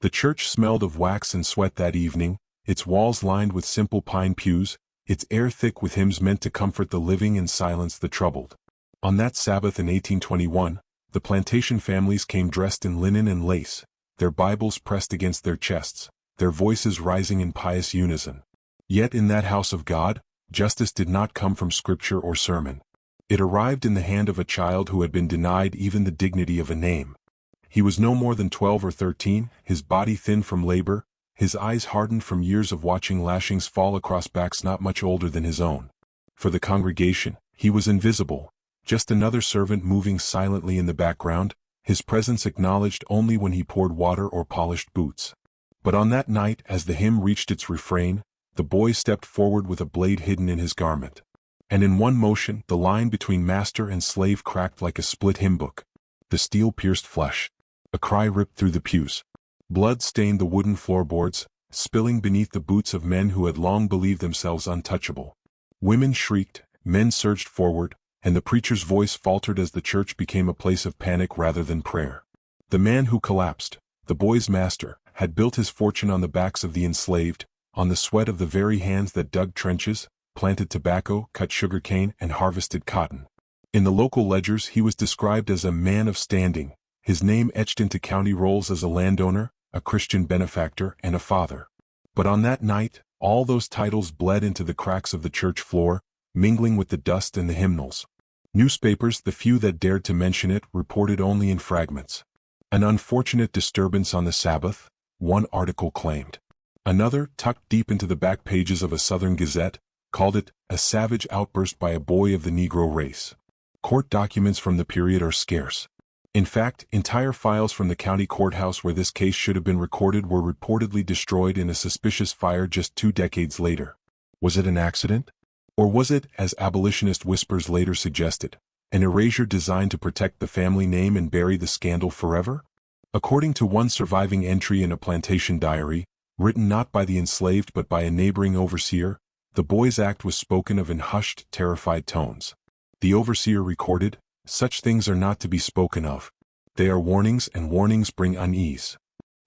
The church smelled of wax and sweat that evening, its walls lined with simple pine pews, its air thick with hymns meant to comfort the living and silence the troubled. On that Sabbath in 1821, the plantation families came dressed in linen and lace, their Bibles pressed against their chests, their voices rising in pious unison. Yet in that house of God, justice did not come from scripture or sermon. It arrived in the hand of a child who had been denied even the dignity of a name. He was no more than 12 or 13, his body thin from labor, his eyes hardened from years of watching lashings fall across backs not much older than his own. For the congregation, he was invisible, just another servant moving silently in the background, his presence acknowledged only when he poured water or polished boots. But on that night, as the hymn reached its refrain, the boy stepped forward with a blade hidden in his garment. And in one motion, the line between master and slave cracked like a split hymn book. The steel pierced flesh. A cry ripped through the pews. Blood stained the wooden floorboards, spilling beneath the boots of men who had long believed themselves untouchable. Women shrieked, men surged forward, and the preacher's voice faltered as the church became a place of panic rather than prayer. The man who collapsed, the boy's master, had built his fortune on the backs of the enslaved, on the sweat of the very hands that dug trenches, planted tobacco, cut sugarcane, and harvested cotton. In the local ledgers he was described as a man of standing, his name etched into county rolls as a landowner, a Christian benefactor, and a father. But on that night, all those titles bled into the cracks of the church floor, mingling with the dust and the hymnals. Newspapers, the few that dared to mention it, reported only in fragments. An unfortunate disturbance on the Sabbath, one article claimed. Another, tucked deep into the back pages of a Southern Gazette, called it a savage outburst by a boy of the Negro race. Court documents from the period are scarce. In fact, entire files from the county courthouse where this case should have been recorded were reportedly destroyed in a suspicious fire just 2 decades later. Was it an accident? Or was it, as abolitionist whispers later suggested, an erasure designed to protect the family name and bury the scandal forever? According to one surviving entry in a plantation diary, written not by the enslaved but by a neighboring overseer, the boy's act was spoken of in hushed, terrified tones. The overseer recorded, "Such things are not to be spoken of. They are warnings, and warnings bring unease."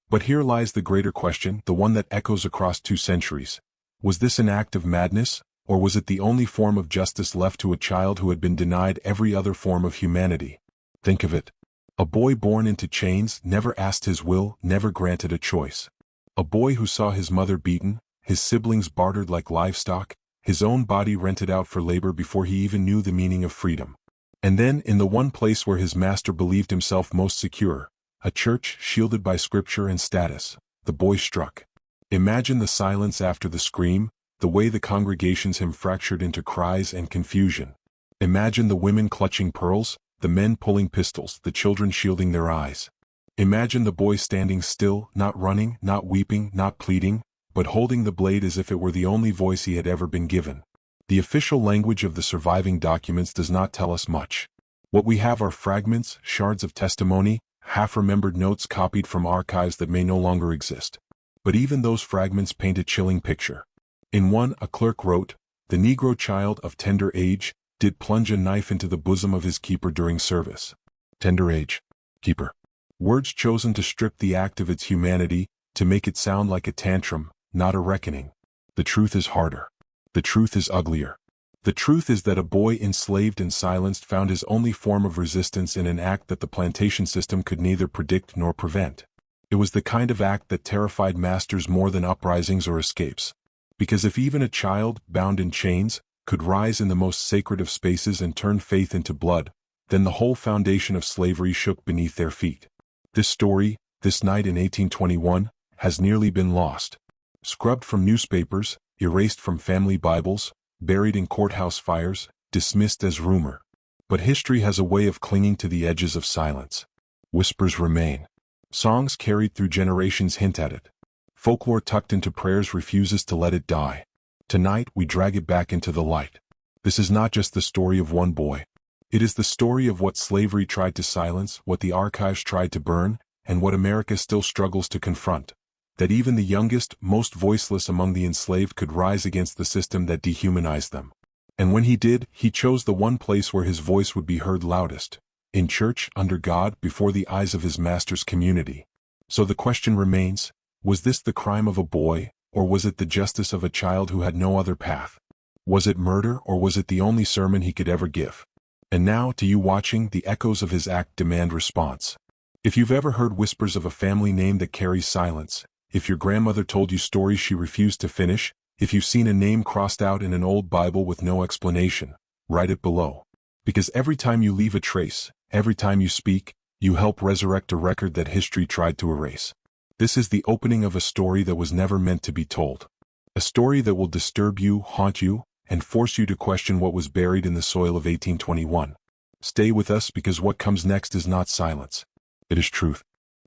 But here lies the greater question, the one that echoes across 2 centuries. Was this an act of madness, or was it the only form of justice left to a child who had been denied every other form of humanity? Think of it. A boy born into chains, never asked his will, never granted a choice. A boy who saw his mother beaten, his siblings bartered like livestock, his own body rented out for labor before he even knew the meaning of freedom. And then, in the one place where his master believed himself most secure, a church shielded by scripture and status, the boy struck. Imagine the silence after the scream, the way the congregation's hymn fractured into cries and confusion. Imagine the women clutching pearls, the men pulling pistols, the children shielding their eyes. Imagine the boy standing still, not running, not weeping, not pleading, but holding the blade as if it were the only voice he had ever been given. The official language of the surviving documents does not tell us much. What we have are fragments, shards of testimony, half-remembered notes copied from archives that may no longer exist. But even those fragments paint a chilling picture. In one, a clerk wrote, "The Negro child of tender age did plunge a knife into the bosom of his keeper during service." Tender age. Keeper. Words chosen to strip the act of its humanity, to make it sound like a tantrum, not a reckoning. The truth is harder. The truth is uglier. The truth is that a boy enslaved and silenced found his only form of resistance in an act that the plantation system could neither predict nor prevent. It was the kind of act that terrified masters more than uprisings or escapes. Because if even a child, bound in chains, could rise in the most sacred of spaces and turn faith into blood, then the whole foundation of slavery shook beneath their feet. This story, this night in 1821, has nearly been lost. Scrubbed from newspapers, erased from family Bibles, buried in courthouse fires, dismissed as rumor. But history has a way of clinging to the edges of silence. Whispers remain. Songs carried through generations hint at it. Folklore tucked into prayers refuses to let it die. Tonight we drag it back into the light. This is not just the story of one boy. It is the story of what slavery tried to silence, what the archives tried to burn, and what America still struggles to confront. That even the youngest, most voiceless among the enslaved could rise against the system that dehumanized them. And when he did, he chose the one place where his voice would be heard loudest. In church, under God, before the eyes of his master's community. So the question remains, was this the crime of a boy, or was it the justice of a child who had no other path? Was it murder, or was it the only sermon he could ever give? And now, to you watching, the echoes of his act demand response. If you've ever heard whispers of a family name that carries silence, if your grandmother told you stories she refused to finish, if you've seen a name crossed out in an old Bible with no explanation, write it below. Because every time you leave a trace, every time you speak, you help resurrect a record that history tried to erase. This is the opening of a story that was never meant to be told. A story that will disturb you, haunt you, and force you to question what was buried in the soil of 1821. Stay with us because what comes next is not silence. It is truth.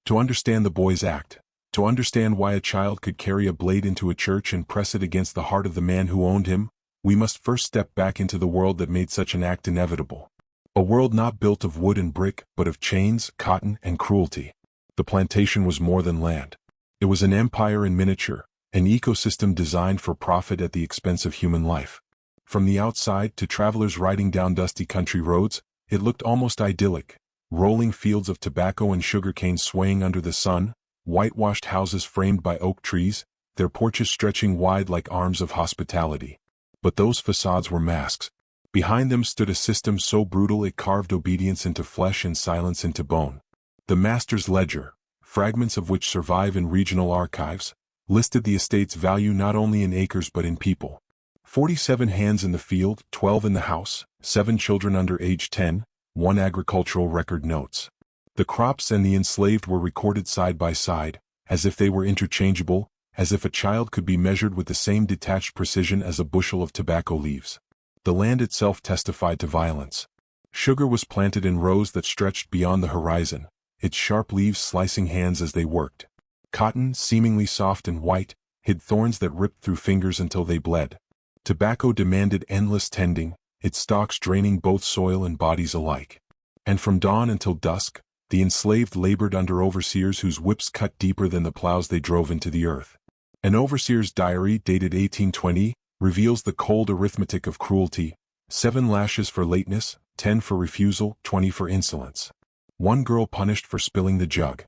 To understand the boy's act, to understand why a child could carry a blade into a church and press it against the heart of the man who owned him, we must first step back into the world that made such an act inevitable. A world not built of wood and brick, but of chains, cotton, and cruelty. The plantation was more than land. It was an empire in miniature, an ecosystem designed for profit at the expense of human life. From the outside, to travelers riding down dusty country roads, it looked almost idyllic. Rolling fields of tobacco and sugarcane swaying under the sun, whitewashed houses framed by oak trees, their porches stretching wide like arms of hospitality. But those facades were masks. Behind them stood a system so brutal it carved obedience into flesh and silence into bone. The master's ledger, fragments of which survive in regional archives, listed the estate's value not only in acres but in people. 47 hands in the field, 12 in the house, 7 children under age 10, 1 agricultural record notes. The crops and the enslaved were recorded side by side, as if they were interchangeable, as if a child could be measured with the same detached precision as a bushel of tobacco leaves. The land itself testified to violence. Sugar was planted in rows that stretched beyond the horizon, its sharp leaves slicing hands as they worked. Cotton, seemingly soft and white, hid thorns that ripped through fingers until they bled. Tobacco demanded endless tending, its stalks draining both soil and bodies alike. And from dawn until dusk, the enslaved labored under overseers whose whips cut deeper than the plows they drove into the earth. An overseer's diary dated 1820 reveals the cold arithmetic of cruelty: 7 lashes for lateness, 10 for refusal, 20 for insolence. 1 girl punished for spilling the jug.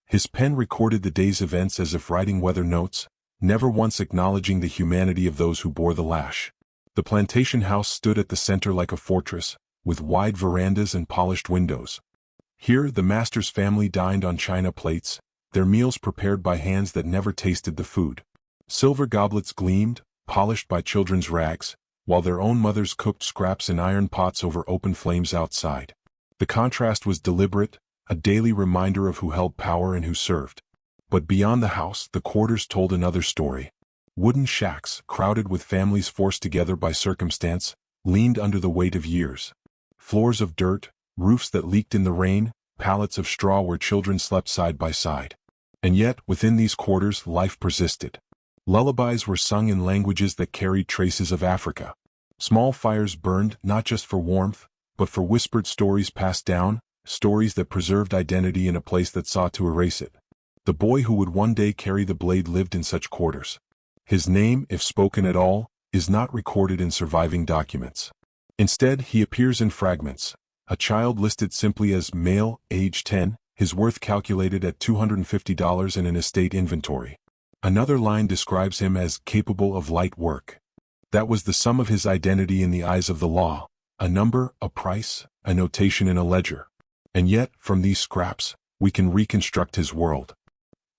His pen recorded the day's events as if writing weather notes, never once acknowledging the humanity of those who bore the lash. The plantation house stood at the center like a fortress, with wide verandas and polished windows. Here the master's family dined on china plates, their meals prepared by hands that never tasted the food. Silver goblets gleamed, polished by children's rags, while their own mothers cooked scraps in iron pots over open flames outside. The contrast was deliberate, a daily reminder of who held power and who served. But beyond the house, the quarters told another story. Wooden shacks, crowded with families forced together by circumstance, leaned under the weight of years. Floors of dirt, roofs that leaked in the rain, pallets of straw where children slept side by side. And yet, within these quarters, life persisted. Lullabies were sung in languages that carried traces of Africa. Small fires burned, not just for warmth, but for whispered stories passed down, stories that preserved identity in a place that sought to erase it. The boy who would one day carry the blade lived in such quarters. His name, if spoken at all, is not recorded in surviving documents. Instead, he appears in fragments. A child listed simply as male, age 10, his worth calculated at $250 in an estate inventory. Another line describes him as capable of light work. That was the sum of his identity in the eyes of the law: a number, a price, a notation in a ledger. And yet, from these scraps, we can reconstruct his world.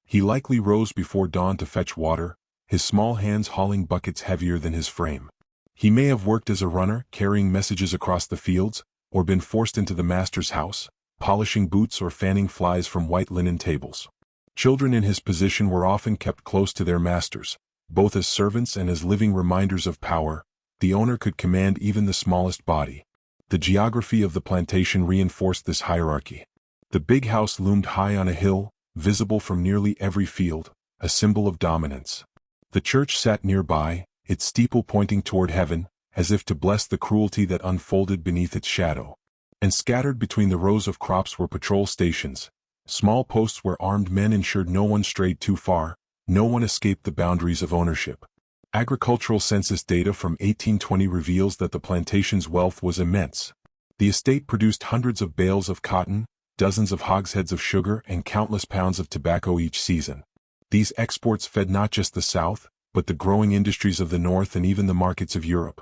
He likely rose before dawn to fetch water, his small hands hauling buckets heavier than his frame. He may have worked as a runner, carrying messages across the fields, or been forced into the master's house, polishing boots or fanning flies from white linen tables. Children in his position were often kept close to their masters, both as servants and as living reminders of power. The owner could command even the smallest body. The geography of the plantation reinforced this hierarchy. The big house loomed high on a hill, visible from nearly every field, a symbol of dominance. The church sat nearby, its steeple pointing toward heaven, as if to bless the cruelty that unfolded beneath its shadow. And scattered between the rows of crops were patrol stations, small posts where armed men ensured no one strayed too far, no one escaped the boundaries of ownership. Agricultural census data from 1820 reveals that the plantation's wealth was immense. The estate produced hundreds of bales of cotton, dozens of hogsheads of sugar and countless pounds of tobacco each season. These exports fed not just the South, but the growing industries of the North and even the markets of Europe.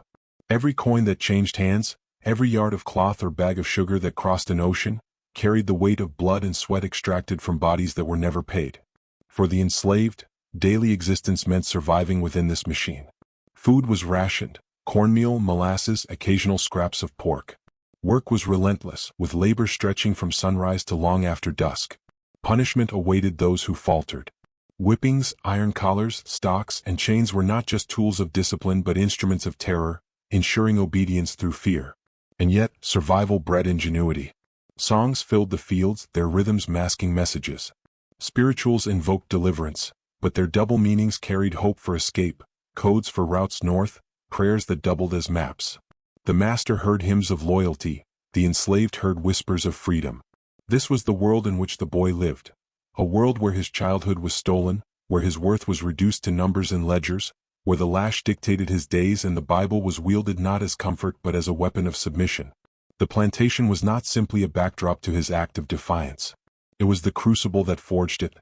Every coin that changed hands, every yard of cloth or bag of sugar that crossed an ocean, carried the weight of blood and sweat extracted from bodies that were never paid. For the enslaved, daily existence meant surviving within this machine. Food was rationed: cornmeal, molasses, occasional scraps of pork. Work was relentless, with labor stretching from sunrise to long after dusk. Punishment awaited those who faltered. Whippings, iron collars, stocks, and chains were not just tools of discipline but instruments of terror, ensuring obedience through fear. And yet, survival bred ingenuity. Songs filled the fields, their rhythms masking messages. Spirituals invoked deliverance, but their double meanings carried hope for escape, codes for routes north, prayers that doubled as maps. The master heard hymns of loyalty, the enslaved heard whispers of freedom. This was the world in which the boy lived. A world where his childhood was stolen, where his worth was reduced to numbers and ledgers, where the lash dictated his days and the Bible was wielded not as comfort but as a weapon of submission. The plantation was not simply a backdrop to his act of defiance. It was the crucible that forged it.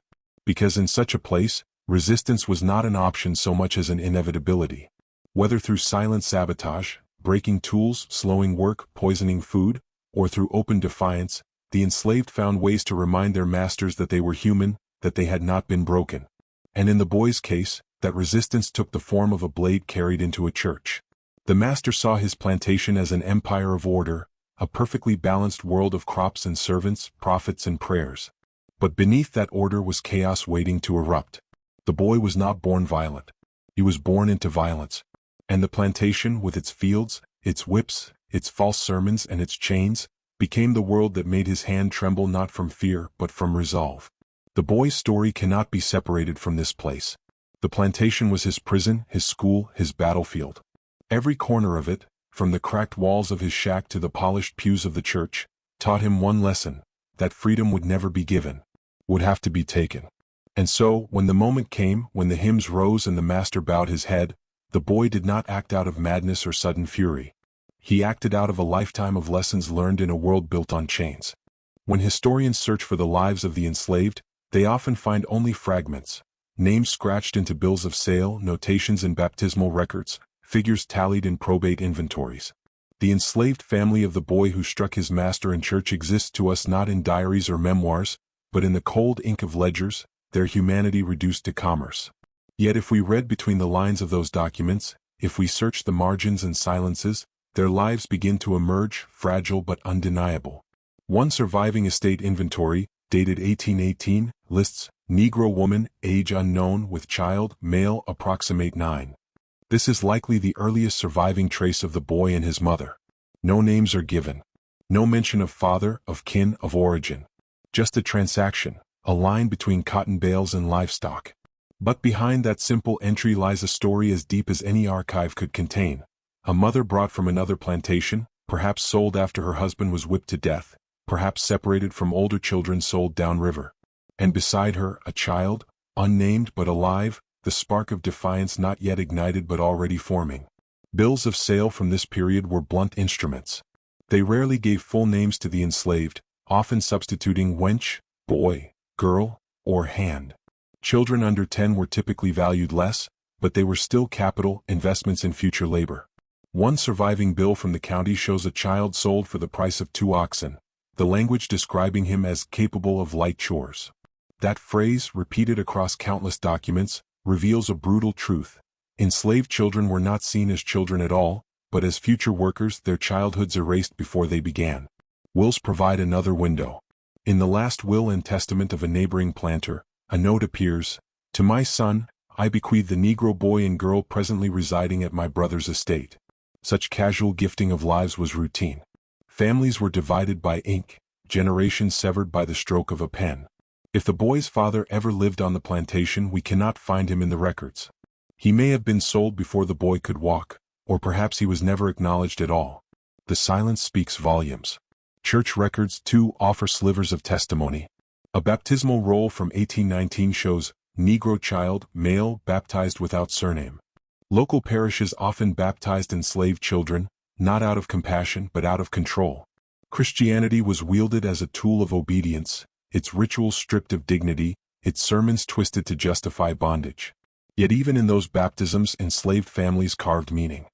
Because in such a place, resistance was not an option so much as an inevitability. Whether through silent sabotage, breaking tools, slowing work, poisoning food, or through open defiance, the enslaved found ways to remind their masters that they were human, that they had not been broken. And in the boy's case, that resistance took the form of a blade carried into a church. The master saw his plantation as an empire of order, a perfectly balanced world of crops and servants, prophets and prayers. But beneath that order was chaos waiting to erupt. The boy was not born violent. He was born into violence. And the plantation, with its fields, its whips, its false sermons and its chains, became the world that made his hand tremble not from fear but from resolve. The boy's story cannot be separated from this place. The plantation was his prison, his school, his battlefield. Every corner of it, from the cracked walls of his shack to the polished pews of the church, taught him one lesson: that freedom would never be given, would have to be taken. And so, when the moment came, when the hymns rose and the master bowed his head, the boy did not act out of madness or sudden fury. He acted out of a lifetime of lessons learned in a world built on chains. When historians search for the lives of the enslaved, they often find only fragments: names scratched into bills of sale, notations in baptismal records, figures tallied in probate inventories. The enslaved family of the boy who struck his master in church exists to us not in diaries or memoirs, but in the cold ink of ledgers, their humanity reduced to commerce. Yet if we read between the lines of those documents, if we search the margins and silences, their lives begin to emerge, fragile but undeniable. One surviving estate inventory, dated 1818, lists Negro woman, age unknown, with child, male, approximate 9. This is likely the earliest surviving trace of the boy and his mother. No names are given. No mention of father, of kin, of origin. Just a transaction, a line between cotton bales and livestock. But behind that simple entry lies a story as deep as any archive could contain. A mother brought from another plantation, perhaps sold after her husband was whipped to death, perhaps separated from older children sold downriver. And beside her, a child, unnamed but alive, the spark of defiance not yet ignited but already forming. Bills of sale from this period were blunt instruments. They rarely gave full names to the enslaved, often substituting wench, boy, girl, or hand. Children under 10 were typically valued less, but they were still capital, investments in future labor. One surviving bill from the county shows a child sold for the price of 2 oxen, the language describing him as capable of light chores. That phrase, repeated across countless documents, reveals a brutal truth. Enslaved children were not seen as children at all, but as future workers, their childhoods erased before they began. Wills provide another window. In the last will and testament of a neighboring planter, a note appears: "To my son, I bequeath the Negro boy and girl presently residing at my brother's estate." Such casual gifting of lives was routine. Families were divided by ink, generations severed by the stroke of a pen. If the boy's father ever lived on the plantation, we cannot find him in the records. He may have been sold before the boy could walk, or perhaps he was never acknowledged at all. The silence speaks volumes. Church records, too, offer slivers of testimony. A baptismal roll from 1819 shows Negro child, male, baptized without surname. Local parishes often baptized enslaved children, not out of compassion but out of control. Christianity was wielded as a tool of obedience, its rituals stripped of dignity, its sermons twisted to justify bondage. Yet even in those baptisms, enslaved families carved meaning.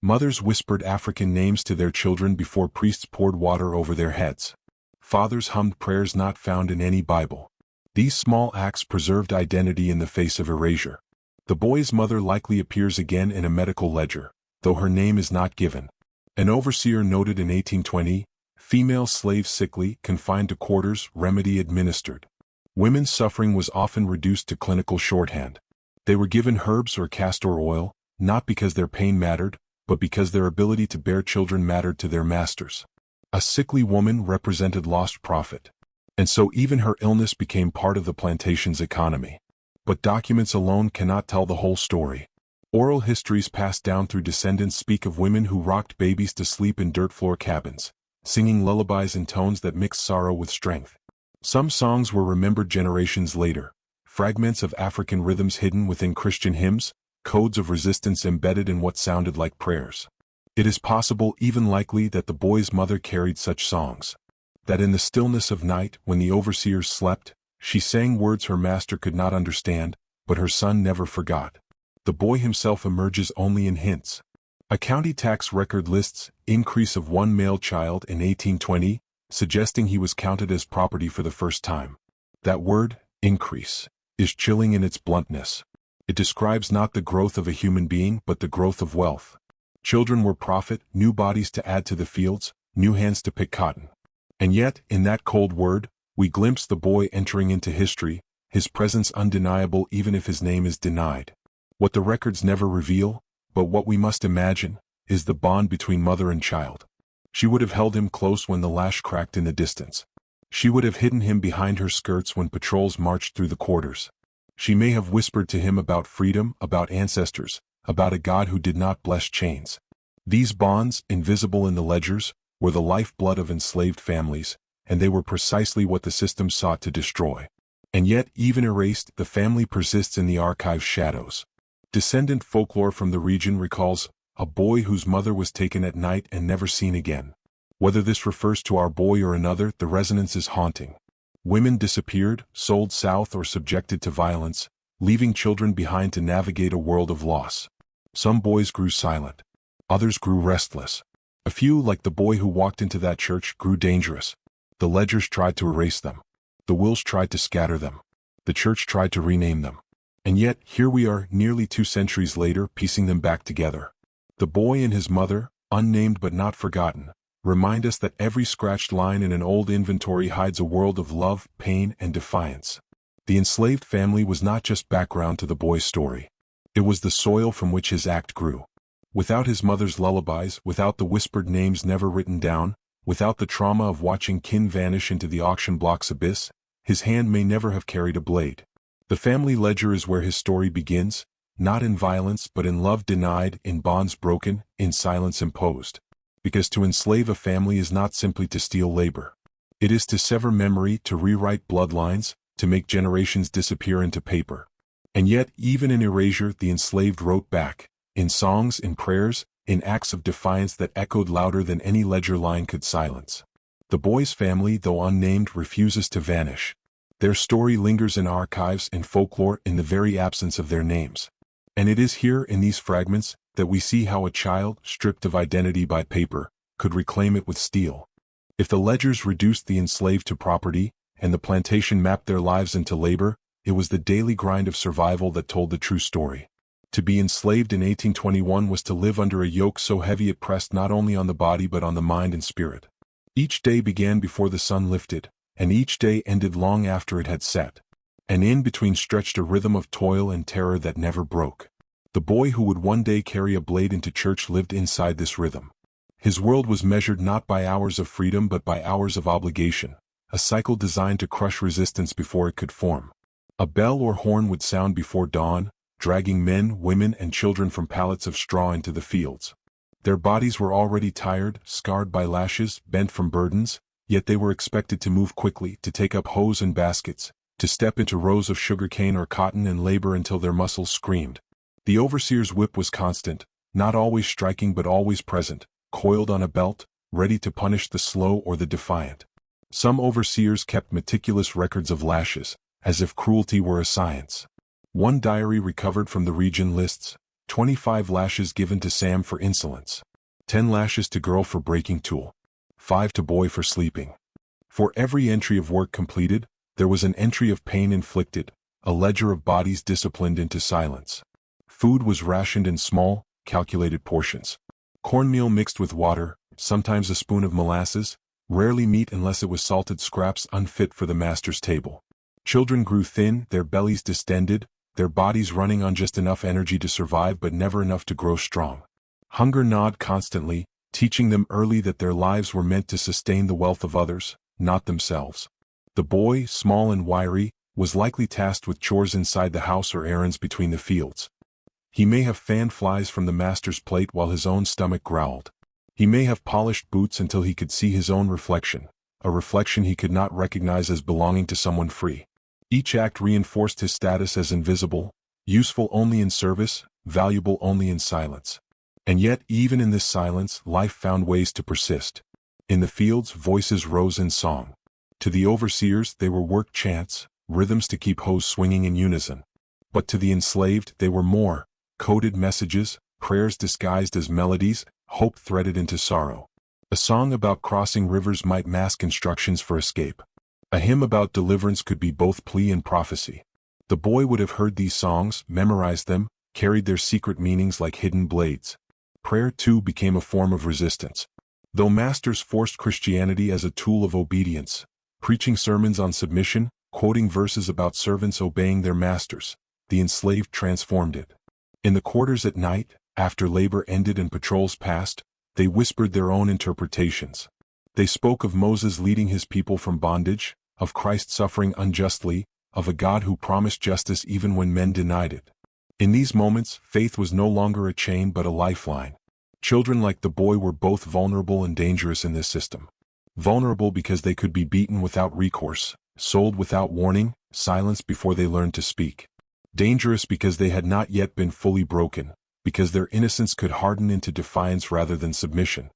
Mothers whispered African names to their children before priests poured water over their heads. Fathers hummed prayers not found in any Bible. These small acts preserved identity in the face of erasure. The boy's mother likely appears again in a medical ledger, though her name is not given. An overseer noted in 1820, female slave sickly, confined to quarters, remedy administered. Women's suffering was often reduced to clinical shorthand. They were given herbs or castor oil, not because their pain mattered, but because their ability to bear children mattered to their masters. A sickly woman represented lost profit. And so even her illness became part of the plantation's economy. But documents alone cannot tell the whole story. Oral histories passed down through descendants speak of women who rocked babies to sleep in dirt floor cabins, singing lullabies in tones that mixed sorrow with strength. Some songs were remembered generations later, fragments of African rhythms hidden within Christian hymns, codes of resistance embedded in what sounded like prayers. It is possible, even likely, that the boy's mother carried such songs. That in the stillness of night, when the overseers slept, she sang words her master could not understand, but her son never forgot. The boy himself emerges only in hints. A county tax record lists increase of one male child in 1820, suggesting he was counted as property for the first time. That word, increase, is chilling in its bluntness. It describes not the growth of a human being but the growth of wealth. Children were profit, new bodies to add to the fields, new hands to pick cotton. And yet, in that cold word, we glimpse the boy entering into history, his presence undeniable even if his name is denied. What the records never reveal, but what we must imagine, is the bond between mother and child. She would have held him close when the lash cracked in the distance. She would have hidden him behind her skirts when patrols marched through the quarters. She may have whispered to him about freedom, about ancestors, about a God who did not bless chains. These bonds, invisible in the ledgers, were the lifeblood of enslaved families, and they were precisely what the system sought to destroy. And yet, even erased, the family persists in the archive's shadows. Descendant folklore from the region recalls a boy whose mother was taken at night and never seen again. Whether this refers to our boy or another, the resonance is haunting. Women disappeared, sold south or subjected to violence, leaving children behind to navigate a world of loss. Some boys grew silent. Others grew restless. A few, like the boy who walked into that church, grew dangerous. The ledgers tried to erase them. The wills tried to scatter them. The church tried to rename them. And yet, here we are, nearly 2 centuries later, piecing them back together. The boy and his mother, unnamed but not forgotten, remind us that every scratched line in an old inventory hides a world of love, pain, and defiance. The enslaved family was not just background to the boy's story. It was the soil from which his act grew. Without his mother's lullabies, without the whispered names never written down, without the trauma of watching kin vanish into the auction block's abyss, his hand may never have carried a blade. The family ledger is where his story begins, not in violence but in love denied, in bonds broken, in silence imposed. Because to enslave a family is not simply to steal labor. It is to sever memory, to rewrite bloodlines, to make generations disappear into paper. And yet, even in erasure, the enslaved wrote back, in songs, in prayers, in acts of defiance that echoed louder than any ledger line could silence. The boy's family, though unnamed, refuses to vanish. Their story lingers in archives and folklore in the very absence of their names. And it is here, in these fragments, that we see how a child, stripped of identity by paper, could reclaim it with steel. If the ledgers reduced the enslaved to property, and the plantation mapped their lives into labor, it was the daily grind of survival that told the true story. To be enslaved in 1821 was to live under a yoke so heavy it pressed not only on the body but on the mind and spirit. Each day began before the sun lifted, and each day ended long after it had set. And in between stretched a rhythm of toil and terror that never broke. The boy who would one day carry a blade into church lived inside this rhythm. His world was measured not by hours of freedom but by hours of obligation, a cycle designed to crush resistance before it could form. A bell or horn would sound before dawn, dragging men, women, and children from pallets of straw into the fields. Their bodies were already tired, scarred by lashes, bent from burdens, yet they were expected to move quickly, to take up hoes and baskets, to step into rows of sugarcane or cotton and labor until their muscles screamed. The overseer's whip was constant, not always striking but always present, coiled on a belt, ready to punish the slow or the defiant. Some overseers kept meticulous records of lashes, as if cruelty were a science. One diary recovered from the region lists 25 lashes given to Sam for insolence, 10 lashes to girl for breaking tool, 5 to boy for sleeping. For every entry of work completed, there was an entry of pain inflicted, a ledger of bodies disciplined into silence. Food was rationed in small, calculated portions. Cornmeal mixed with water, sometimes a spoon of molasses, rarely meat unless it was salted scraps unfit for the master's table. Children grew thin, their bellies distended, their bodies running on just enough energy to survive but never enough to grow strong. Hunger gnawed constantly, teaching them early that their lives were meant to sustain the wealth of others, not themselves. The boy, small and wiry, was likely tasked with chores inside the house or errands between the fields. He may have fanned flies from the master's plate while his own stomach growled. He may have polished boots until he could see his own reflection, a reflection he could not recognize as belonging to someone free. Each act reinforced his status as invisible, useful only in service, valuable only in silence. And yet, even in this silence, life found ways to persist. In the fields, voices rose in song. To the overseers, they were work chants, rhythms to keep hoes swinging in unison. But to the enslaved, they were more, coded messages, prayers disguised as melodies, hope threaded into sorrow. A song about crossing rivers might mask instructions for escape. A hymn about deliverance could be both plea and prophecy. The boy would have heard these songs, memorized them, carried their secret meanings like hidden blades. Prayer, too, became a form of resistance. Though masters forced Christianity as a tool of obedience, preaching sermons on submission, quoting verses about servants obeying their masters, the enslaved transformed it. In the quarters at night, after labor ended and patrols passed, they whispered their own interpretations. They spoke of Moses leading his people from bondage, of Christ suffering unjustly, of a God who promised justice even when men denied it. In these moments, faith was no longer a chain but a lifeline. Children like the boy were both vulnerable and dangerous in this system. Vulnerable because they could be beaten without recourse, sold without warning, silenced before they learned to speak. Dangerous because they had not yet been fully broken, because their innocence could harden into defiance rather than submission.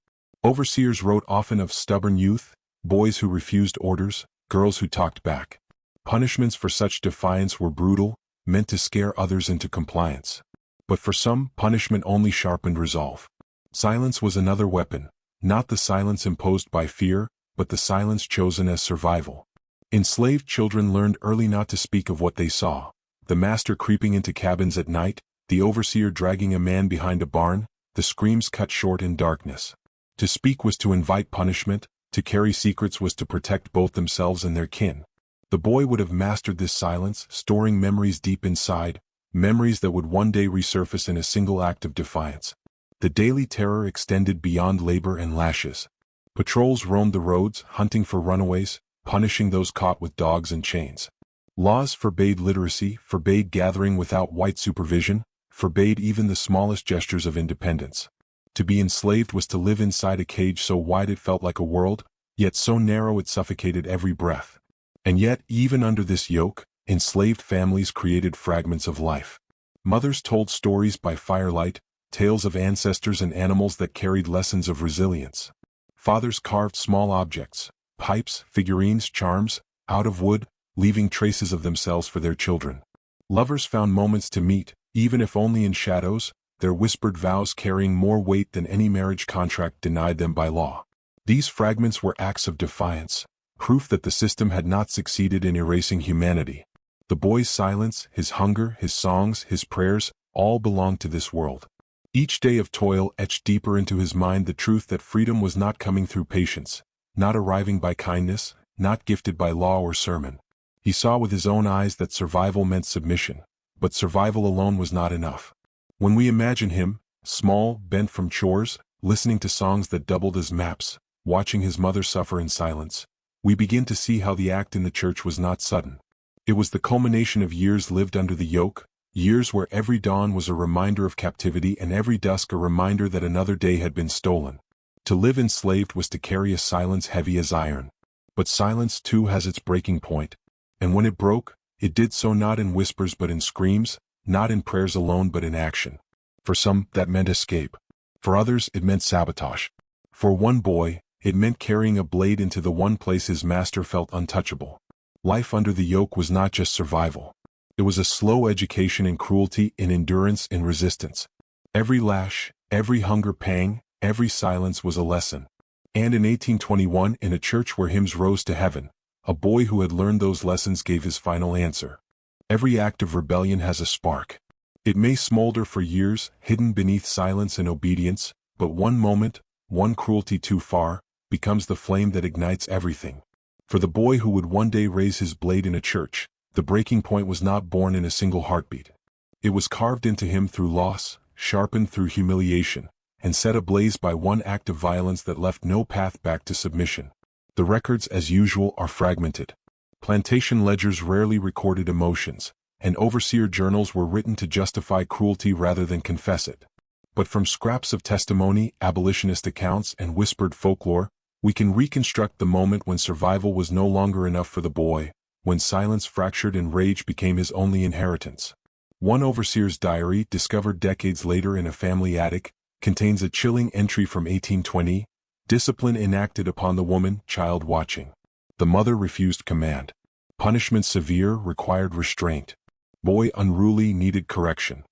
Overseers wrote often of stubborn youth, boys who refused orders, girls who talked back. Punishments for such defiance were brutal, meant to scare others into compliance. But for some, punishment only sharpened resolve. Silence was another weapon, not the silence imposed by fear, but the silence chosen as survival. Enslaved children learned early not to speak of what they saw. The master creeping into cabins at night, the overseer dragging a man behind a barn, the screams cut short in darkness. To speak was to invite punishment, to carry secrets was to protect both themselves and their kin. The boy would have mastered this silence, storing memories deep inside, memories that would one day resurface in a single act of defiance. The daily terror extended beyond labor and lashes. Patrols roamed the roads, hunting for runaways, punishing those caught with dogs and chains. Laws forbade literacy, forbade gathering without white supervision, forbade even the smallest gestures of independence. To be enslaved was to live inside a cage so wide it felt like a world, yet so narrow it suffocated every breath. And yet, even under this yoke, enslaved families created fragments of life. Mothers told stories by firelight, tales of ancestors and animals that carried lessons of resilience. Fathers carved small objects, pipes, figurines, charms, out of wood, leaving traces of themselves for their children. Lovers found moments to meet, even if only in shadows, their whispered vows carrying more weight than any marriage contract denied them by law. These fragments were acts of defiance, proof that the system had not succeeded in erasing humanity. The boy's silence, his hunger, his songs, his prayers, all belonged to this world. Each day of toil etched deeper into his mind the truth that freedom was not coming through patience, not arriving by kindness, not gifted by law or sermon. He saw with his own eyes that survival meant submission, but survival alone was not enough. When we imagine him, small, bent from chores, listening to songs that doubled as maps, watching his mother suffer in silence, we begin to see how the act in the church was not sudden. It was the culmination of years lived under the yoke, years where every dawn was a reminder of captivity and every dusk a reminder that another day had been stolen. To live enslaved was to carry a silence heavy as iron. But silence too has its breaking point, and when it broke, it did so not in whispers but in screams, not in prayers alone but in action. For some, that meant escape. For others, it meant sabotage. For one boy, It meant carrying a blade into the one place his master felt untouchable. Life under the yoke was not just survival. It was a slow education in cruelty, in endurance, in resistance. Every lash, every hunger pang, every silence was a lesson. And in 1821, in a church where hymns rose to heaven, a boy who had learned those lessons gave his final answer. Every act of rebellion has a spark. It may smolder for years, hidden beneath silence and obedience, but one moment, one cruelty too far, becomes the flame that ignites everything. For the boy who would one day raise his blade in a church, the breaking point was not born in a single heartbeat. It was carved into him through loss, sharpened through humiliation, and set ablaze by one act of violence that left no path back to submission. The records, as usual, are fragmented. Plantation ledgers rarely recorded emotions, and overseer journals were written to justify cruelty rather than confess it. But from scraps of testimony, abolitionist accounts, and whispered folklore, we can reconstruct the moment when survival was no longer enough for the boy, when silence fractured and rage became his only inheritance. One overseer's diary, discovered decades later in a family attic, contains a chilling entry from 1820, discipline enacted upon the woman, child watching. The mother refused command. Punishment severe, required restraint. Boy unruly, needed correction.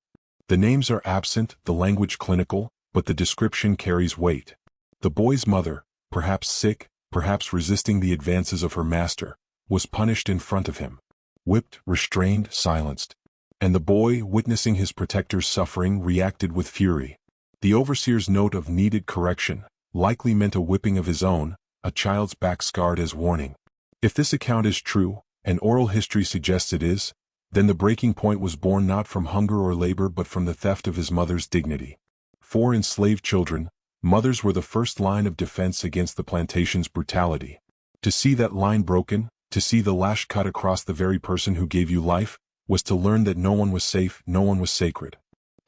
The names are absent, the language clinical, but the description carries weight. The boy's mother, perhaps sick, perhaps resisting the advances of her master, was punished in front of him. Whipped, restrained, silenced. And the boy, witnessing his protector's suffering, reacted with fury. The overseer's note of needed correction likely meant a whipping of his own, a child's back scarred as warning. If this account is true, and oral history suggests it is, then the breaking point was born not from hunger or labor but from the theft of his mother's dignity. For enslaved children, mothers were the first line of defense against the plantation's brutality. To see that line broken, to see the lash cut across the very person who gave you life, was to learn that no one was safe, no one was sacred.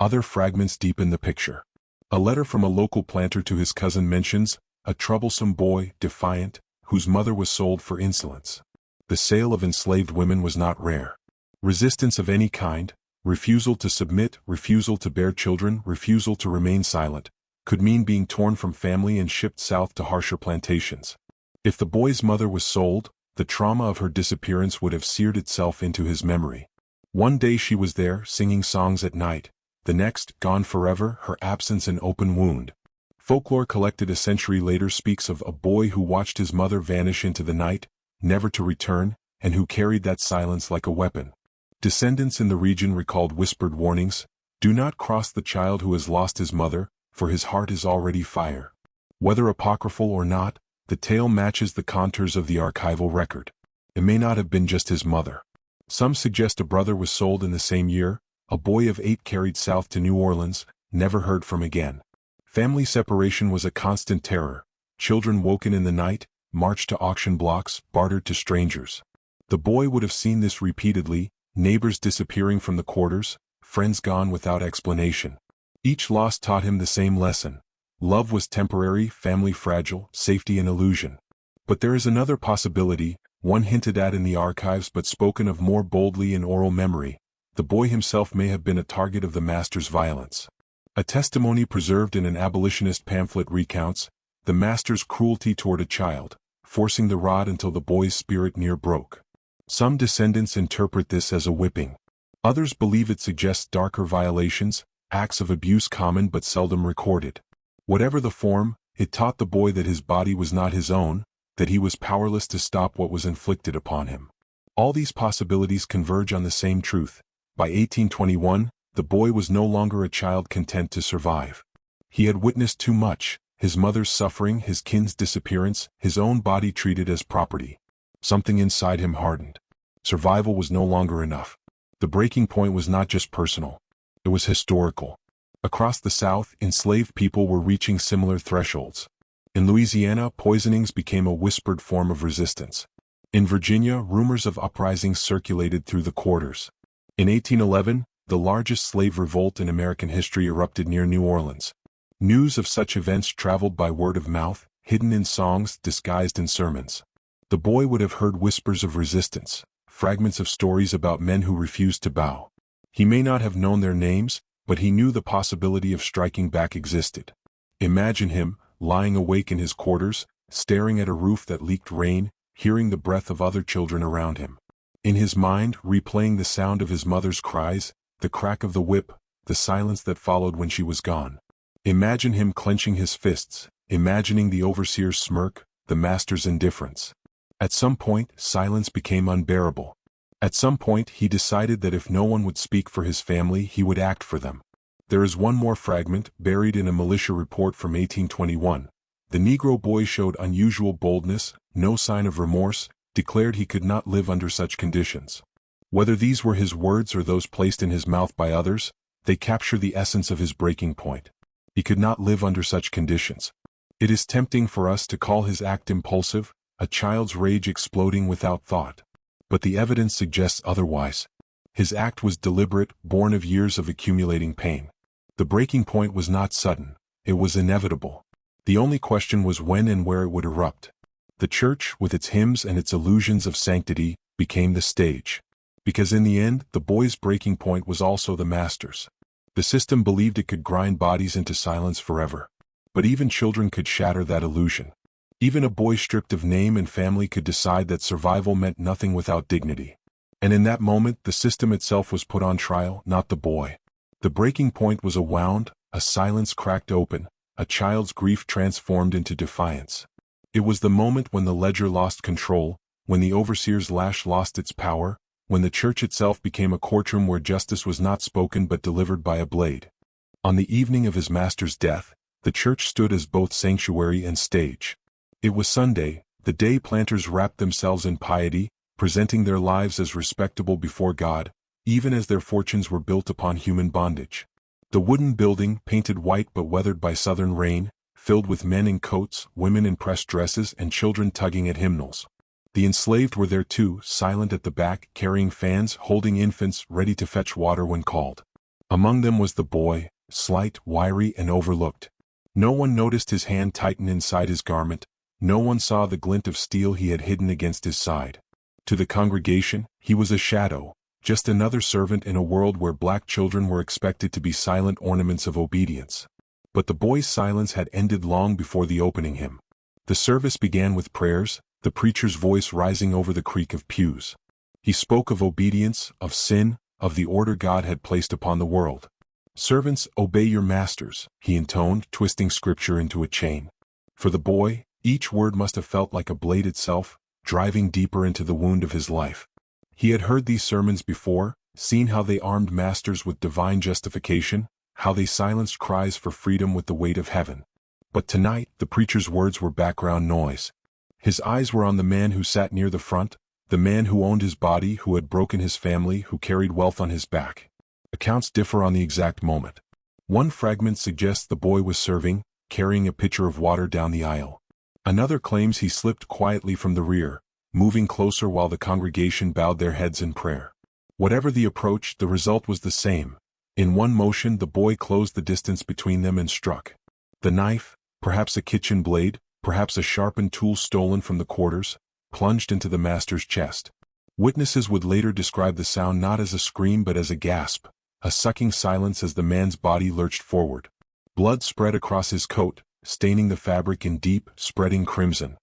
Other fragments deepen the picture. A letter from a local planter to his cousin mentions a troublesome boy, defiant, whose mother was sold for insolence. The sale of enslaved women was not rare. Resistance of any kind, refusal to submit, refusal to bear children, refusal to remain silent, could mean being torn from family and shipped south to harsher plantations. If the boy's mother was sold, the trauma of her disappearance would have seared itself into his memory. One day she was there, singing songs at night. The next, gone forever, her absence an open wound. Folklore collected a century later speaks of a boy who watched his mother vanish into the night, never to return, and who carried that silence like a weapon. Descendants in the region recalled whispered warnings: do not cross the child who has lost his mother, for his heart is already fire. Whether apocryphal or not, the tale matches the contours of the archival record. It may not have been just his mother. Some suggest a brother was sold in the same year, a boy of 8 carried south to New Orleans, never heard from again. Family separation was a constant terror. Children woken in the night, marched to auction blocks, bartered to strangers. The boy would have seen this repeatedly, neighbors disappearing from the quarters, friends gone without explanation. Each loss taught him the same lesson. Love was temporary, family fragile, safety an illusion. But there is another possibility, one hinted at in the archives but spoken of more boldly in oral memory. The boy himself may have been a target of the master's violence. A testimony preserved in an abolitionist pamphlet recounts the master's cruelty toward a child, forcing the rod until the boy's spirit near broke. Some descendants interpret this as a whipping. Others believe it suggests darker violations, acts of abuse common but seldom recorded. Whatever the form, it taught the boy that his body was not his own, that he was powerless to stop what was inflicted upon him. All these possibilities converge on the same truth. By 1821, the boy was no longer a child content to survive. He had witnessed too much: his mother's suffering, his kin's disappearance, his own body treated as property. Something inside him hardened. Survival was no longer enough. The breaking point was not just personal. It was historical. Across the South, enslaved people were reaching similar thresholds. In Louisiana, poisonings became a whispered form of resistance. In Virginia, rumors of uprisings circulated through the quarters. In 1811, the largest slave revolt in American history erupted near New Orleans. News of such events traveled by word of mouth, hidden in songs, disguised in sermons. The boy would have heard whispers of resistance, fragments of stories about men who refused to bow. He may not have known their names, but he knew the possibility of striking back existed. Imagine him, lying awake in his quarters, staring at a roof that leaked rain, hearing the breath of other children around him. In his mind, replaying the sound of his mother's cries, the crack of the whip, the silence that followed when she was gone. Imagine him clenching his fists, imagining the overseer's smirk, the master's indifference. At some point, silence became unbearable. At some point, he decided that if no one would speak for his family, he would act for them. There is one more fragment, buried in a militia report from 1821. The Negro boy showed unusual boldness, no sign of remorse, declared he could not live under such conditions. Whether these were his words or those placed in his mouth by others, they capture the essence of his breaking point. He could not live under such conditions. It is tempting for us to call his act impulsive, a child's rage exploding without thought. But the evidence suggests otherwise. His act was deliberate, born of years of accumulating pain. The breaking point was not sudden, it was inevitable. The only question was when and where it would erupt. The church, with its hymns and its illusions of sanctity, became the stage. Because in the end, the boy's breaking point was also the master's. The system believed it could grind bodies into silence forever. But even children could shatter that illusion. Even a boy stripped of name and family could decide that survival meant nothing without dignity. And in that moment, the system itself was put on trial, not the boy. The breaking point was a wound, a silence cracked open, a child's grief transformed into defiance. It was the moment when the ledger lost control, when the overseer's lash lost its power, when the church itself became a courtroom where justice was not spoken but delivered by a blade. On the evening of his master's death, the church stood as both sanctuary and stage. It was Sunday, the day planters wrapped themselves in piety, presenting their lives as respectable before God, even as their fortunes were built upon human bondage. The wooden building, painted white but weathered by southern rain, filled with men in coats, women in pressed dresses, and children tugging at hymnals. The enslaved were there too, silent at the back, carrying fans, holding infants, ready to fetch water when called. Among them was the boy, slight, wiry, and overlooked. No one noticed his hand tighten inside his garment, no one saw the glint of steel he had hidden against his side. To the congregation, he was a shadow, just another servant in a world where black children were expected to be silent ornaments of obedience. But the boy's silence had ended long before the opening hymn. The service began with prayers, the preacher's voice rising over the creak of pews. He spoke of obedience, of sin, of the order God had placed upon the world. "Servants, obey your masters," he intoned, twisting scripture into a chain. For the boy, each word must have felt like a blade itself, driving deeper into the wound of his life. He had heard these sermons before, seen how they armed masters with divine justification, how they silenced cries for freedom with the weight of heaven. But tonight, the preacher's words were background noise. His eyes were on the man who sat near the front, the man who owned his body, who had broken his family, who carried wealth on his back. Accounts differ on the exact moment. One fragment suggests the boy was serving, carrying a pitcher of water down the aisle. Another claims he slipped quietly from the rear, moving closer while the congregation bowed their heads in prayer. Whatever the approach, the result was the same. In one motion, the boy closed the distance between them and struck. The knife, perhaps a kitchen blade, perhaps a sharpened tool stolen from the quarters, plunged into the master's chest. Witnesses would later describe the sound not as a scream but as a gasp, a sucking silence as the man's body lurched forward. Blood spread across his coat, staining the fabric in deep, spreading crimson.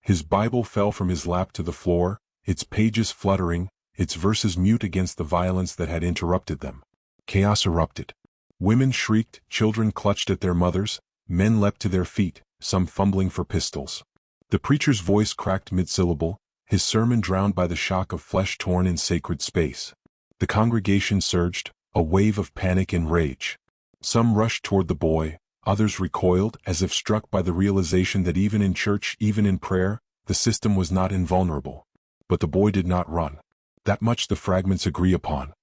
His Bible fell from his lap to the floor, its pages fluttering, its verses mute against the violence that had interrupted them. Chaos erupted. Women shrieked, children clutched at their mothers, men leapt to their feet, some fumbling for pistols. The preacher's voice cracked mid-syllable, his sermon drowned by the shock of flesh torn in sacred space. The congregation surged, a wave of panic and rage. Some rushed toward the boy, others recoiled, as if struck by the realization that even in church, even in prayer, the system was not invulnerable. But the boy did not run. That much the fragments agree upon.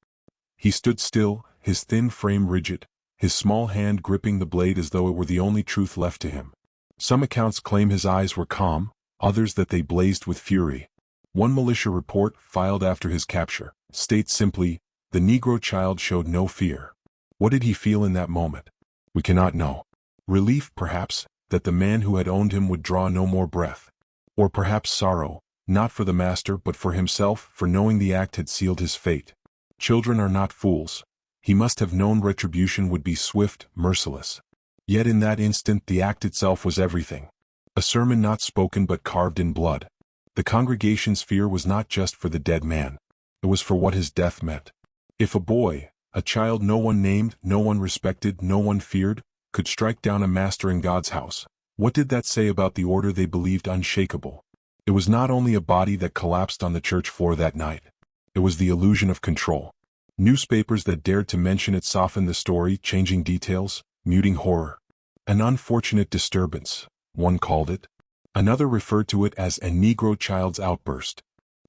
He stood still, his thin frame rigid, his small hand gripping the blade as though it were the only truth left to him. Some accounts claim his eyes were calm, others that they blazed with fury. One militia report, filed after his capture, states simply, "The Negro child showed no fear." What did he feel in that moment? We cannot know. Relief, perhaps, that the man who had owned him would draw no more breath. Or perhaps sorrow, not for the master but for himself, for knowing the act had sealed his fate. Children are not fools. He must have known retribution would be swift, merciless. Yet in that instant the act itself was everything. A sermon not spoken but carved in blood. The congregation's fear was not just for the dead man. It was for what his death meant. If a boy, a child no one named, no one respected, no one feared, could strike down a master in God's house, what did that say about the order they believed unshakable? It was not only a body that collapsed on the church floor that night. It was the illusion of control. Newspapers that dared to mention it softened the story, changing details, muting horror. An unfortunate disturbance, one called it. Another referred to it as a Negro child's outburst.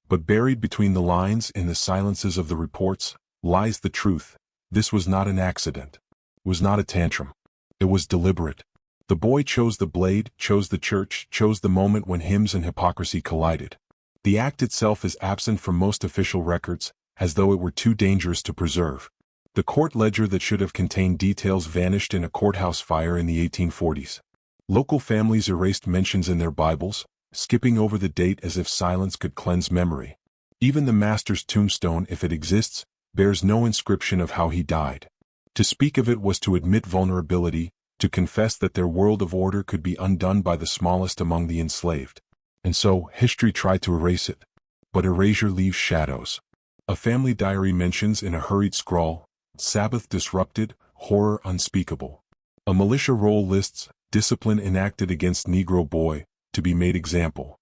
But buried between the lines in the silences of the reports lies the truth. This was not an accident. It was not a tantrum. It was deliberate. The boy chose the blade, chose the church, chose the moment when hymns and hypocrisy collided. The act itself is absent from most official records, as though it were too dangerous to preserve. The court ledger that should have contained details vanished in a courthouse fire in the 1840s. Local families erased mentions in their Bibles, skipping over the date as if silence could cleanse memory. Even the master's tombstone, if it exists, bears no inscription of how he died. To speak of it was to admit vulnerability, to confess that their world of order could be undone by the smallest among the enslaved. And so, history tried to erase it. But erasure leaves shadows. A family diary mentions in a hurried scrawl, Sabbath disrupted, horror unspeakable. A militia roll lists, discipline enacted against Negro boy, to be made example.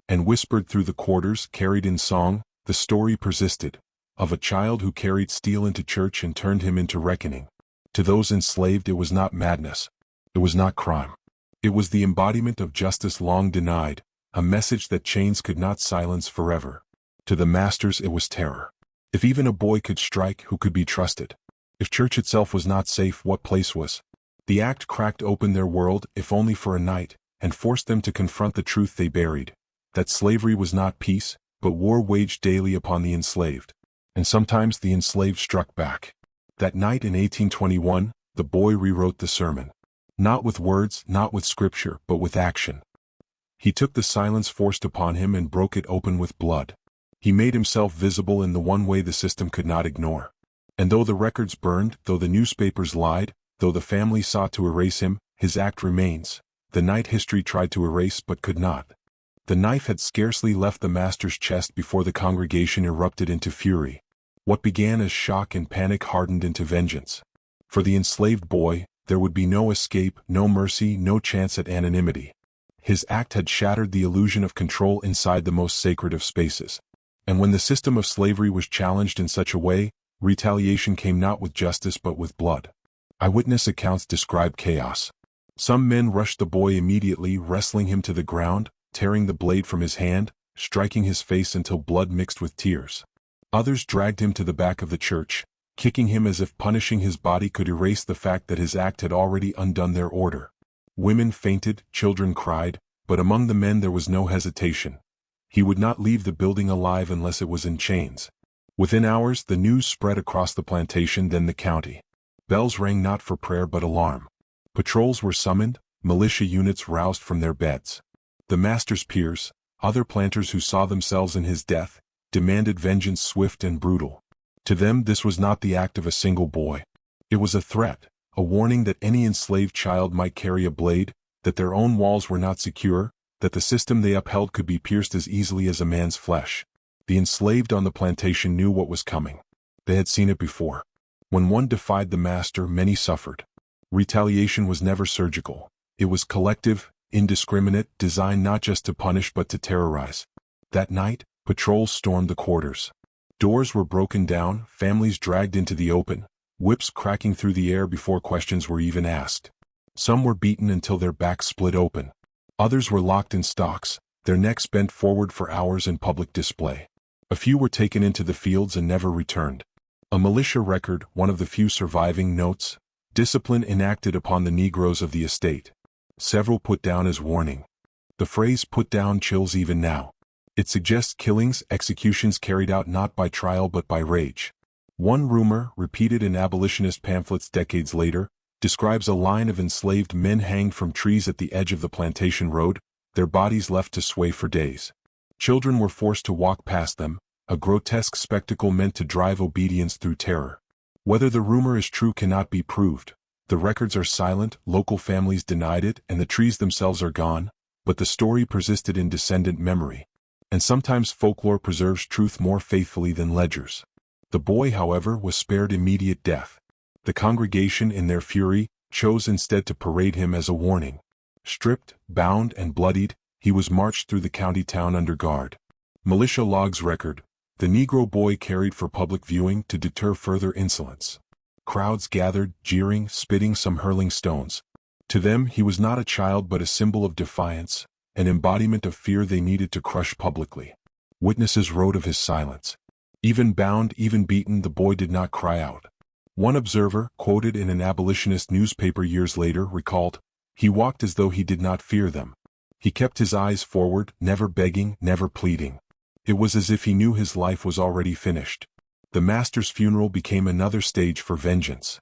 And whispered through the quarters, carried in song, the story persisted, of a child who carried steel into church and turned him into reckoning. To those enslaved it was not madness. It was not crime. It was the embodiment of justice long denied, a message that chains could not silence forever. To the masters it was terror. If even a boy could strike, who could be trusted? If church itself was not safe, what place was? The act cracked open their world, if only for a night, and forced them to confront the truth they buried, that slavery was not peace, but war waged daily upon the enslaved. And sometimes the enslaved struck back. That night in 1821, the boy rewrote the sermon. Not with words, not with scripture, but with action. He took the silence forced upon him and broke it open with blood. He made himself visible in the one way the system could not ignore. And though the records burned, though the newspapers lied, though the family sought to erase him, his act remains. The night history tried to erase but could not. The knife had scarcely left the master's chest before the congregation erupted into fury. What began as shock and panic hardened into vengeance. For the enslaved boy, there would be no escape, no mercy, no chance at anonymity. His act had shattered the illusion of control inside the most sacred of spaces. And when the system of slavery was challenged in such a way, retaliation came not with justice but with blood. Eyewitness accounts describe chaos. Some men rushed the boy immediately, wrestling him to the ground, tearing the blade from his hand, striking his face until blood mixed with tears. Others dragged him to the back of the church, kicking him as if punishing his body could erase the fact that his act had already undone their order. Women fainted, children cried, but among the men there was no hesitation. He would not leave the building alive unless it was in chains. Within hours the news spread across the plantation, then the county. Bells rang not for prayer but alarm. Patrols were summoned, militia units roused from their beds. The master's peers, other planters who saw themselves in his death, demanded vengeance swift and brutal. To them this was not the act of a single boy. It was a threat, a warning that any enslaved child might carry a blade, that their own walls were not secure, that the system they upheld could be pierced as easily as a man's flesh. The enslaved on the plantation knew what was coming. They had seen it before. When one defied the master, many suffered. Retaliation was never surgical. It was collective, indiscriminate, designed not just to punish but to terrorize. That night, patrols stormed the quarters. Doors were broken down, families dragged into the open, whips cracking through the air before questions were even asked. Some were beaten until their backs split open. Others were locked in stocks, their necks bent forward for hours in public display. A few were taken into the fields and never returned. A militia record, one of the few surviving, notes, discipline enacted upon the Negroes of the estate. Several put down as warning. The phrase put down chills even now. It suggests killings, executions carried out not by trial but by rage. One rumor, repeated in abolitionist pamphlets decades later, describes a line of enslaved men hanged from trees at the edge of the plantation road, their bodies left to sway for days. Children were forced to walk past them, a grotesque spectacle meant to drive obedience through terror. Whether the rumor is true cannot be proved. The records are silent, local families denied it, and the trees themselves are gone, but the story persisted in descendant memory. And sometimes folklore preserves truth more faithfully than ledgers. The boy, however, was spared immediate death. The congregation, in their fury, chose instead to parade him as a warning. Stripped, bound, and bloodied, he was marched through the county town under guard. Militia logs record, the Negro boy carried for public viewing to deter further insolence. Crowds gathered, jeering, spitting, some hurling stones. To them he was not a child but a symbol of defiance, an embodiment of fear they needed to crush publicly. Witnesses wrote of his silence. Even bound, even beaten, the boy did not cry out. One observer, quoted in an abolitionist newspaper years later, recalled, "He walked as though he did not fear them. He kept his eyes forward, never begging, never pleading. It was as if he knew his life was already finished." The master's funeral became another stage for vengeance.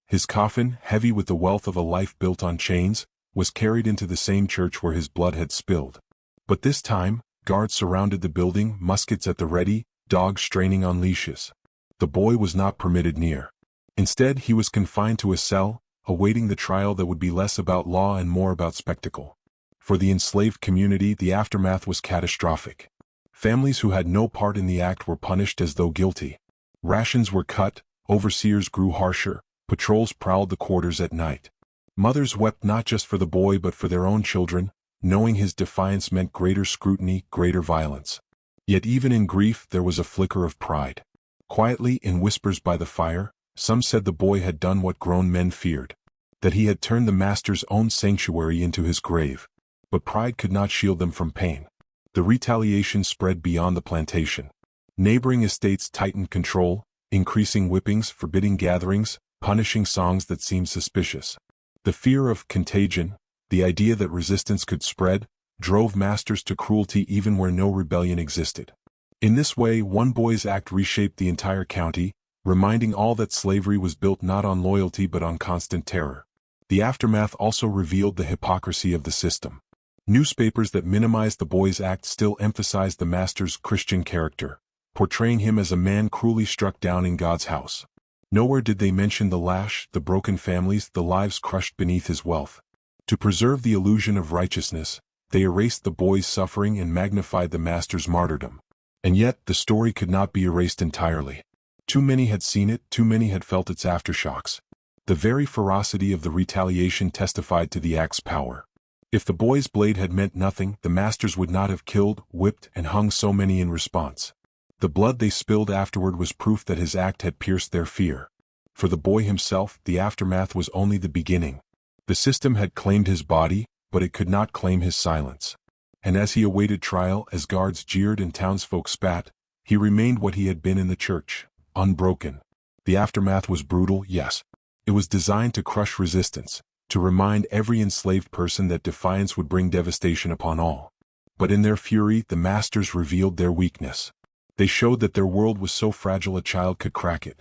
His coffin, heavy with the wealth of a life built on chains, was carried into the same church where his blood had spilled. But this time, guards surrounded the building, muskets at the ready, dogs straining on leashes. The boy was not permitted near. Instead, he was confined to a cell, awaiting the trial that would be less about law and more about spectacle. For the enslaved community, the aftermath was catastrophic. Families who had no part in the act were punished as though guilty. Rations were cut, overseers grew harsher, patrols prowled the quarters at night. Mothers wept not just for the boy but for their own children, knowing his defiance meant greater scrutiny, greater violence. Yet even in grief there was a flicker of pride. Quietly, in whispers by the fire, some said the boy had done what grown men feared, that he had turned the master's own sanctuary into his grave. But pride could not shield them from pain. The retaliation spread beyond the plantation. Neighboring estates tightened control, increasing whippings, forbidding gatherings, punishing songs that seemed suspicious. The fear of contagion, the idea that resistance could spread, drove masters to cruelty even where no rebellion existed. In this way, one boy's act reshaped the entire county, reminding all that slavery was built not on loyalty but on constant terror. The aftermath also revealed the hypocrisy of the system. Newspapers that minimized the boy's act still emphasized the master's Christian character, portraying him as a man cruelly struck down in God's house. Nowhere did they mention the lash, the broken families, the lives crushed beneath his wealth. To preserve the illusion of righteousness, they erased the boy's suffering and magnified the master's martyrdom. And yet, the story could not be erased entirely. Too many had seen it, too many had felt its aftershocks. The very ferocity of the retaliation testified to the act's power. If the boy's blade had meant nothing, the masters would not have killed, whipped, and hung so many in response. The blood they spilled afterward was proof that his act had pierced their fear. For the boy himself, the aftermath was only the beginning. The system had claimed his body, but it could not claim his silence. And as he awaited trial, as guards jeered and townsfolk spat, he remained what he had been in the church, unbroken. The aftermath was brutal, yes. It was designed to crush resistance, to remind every enslaved person that defiance would bring devastation upon all. But in their fury, the masters revealed their weakness. They showed that their world was so fragile a child could crack it.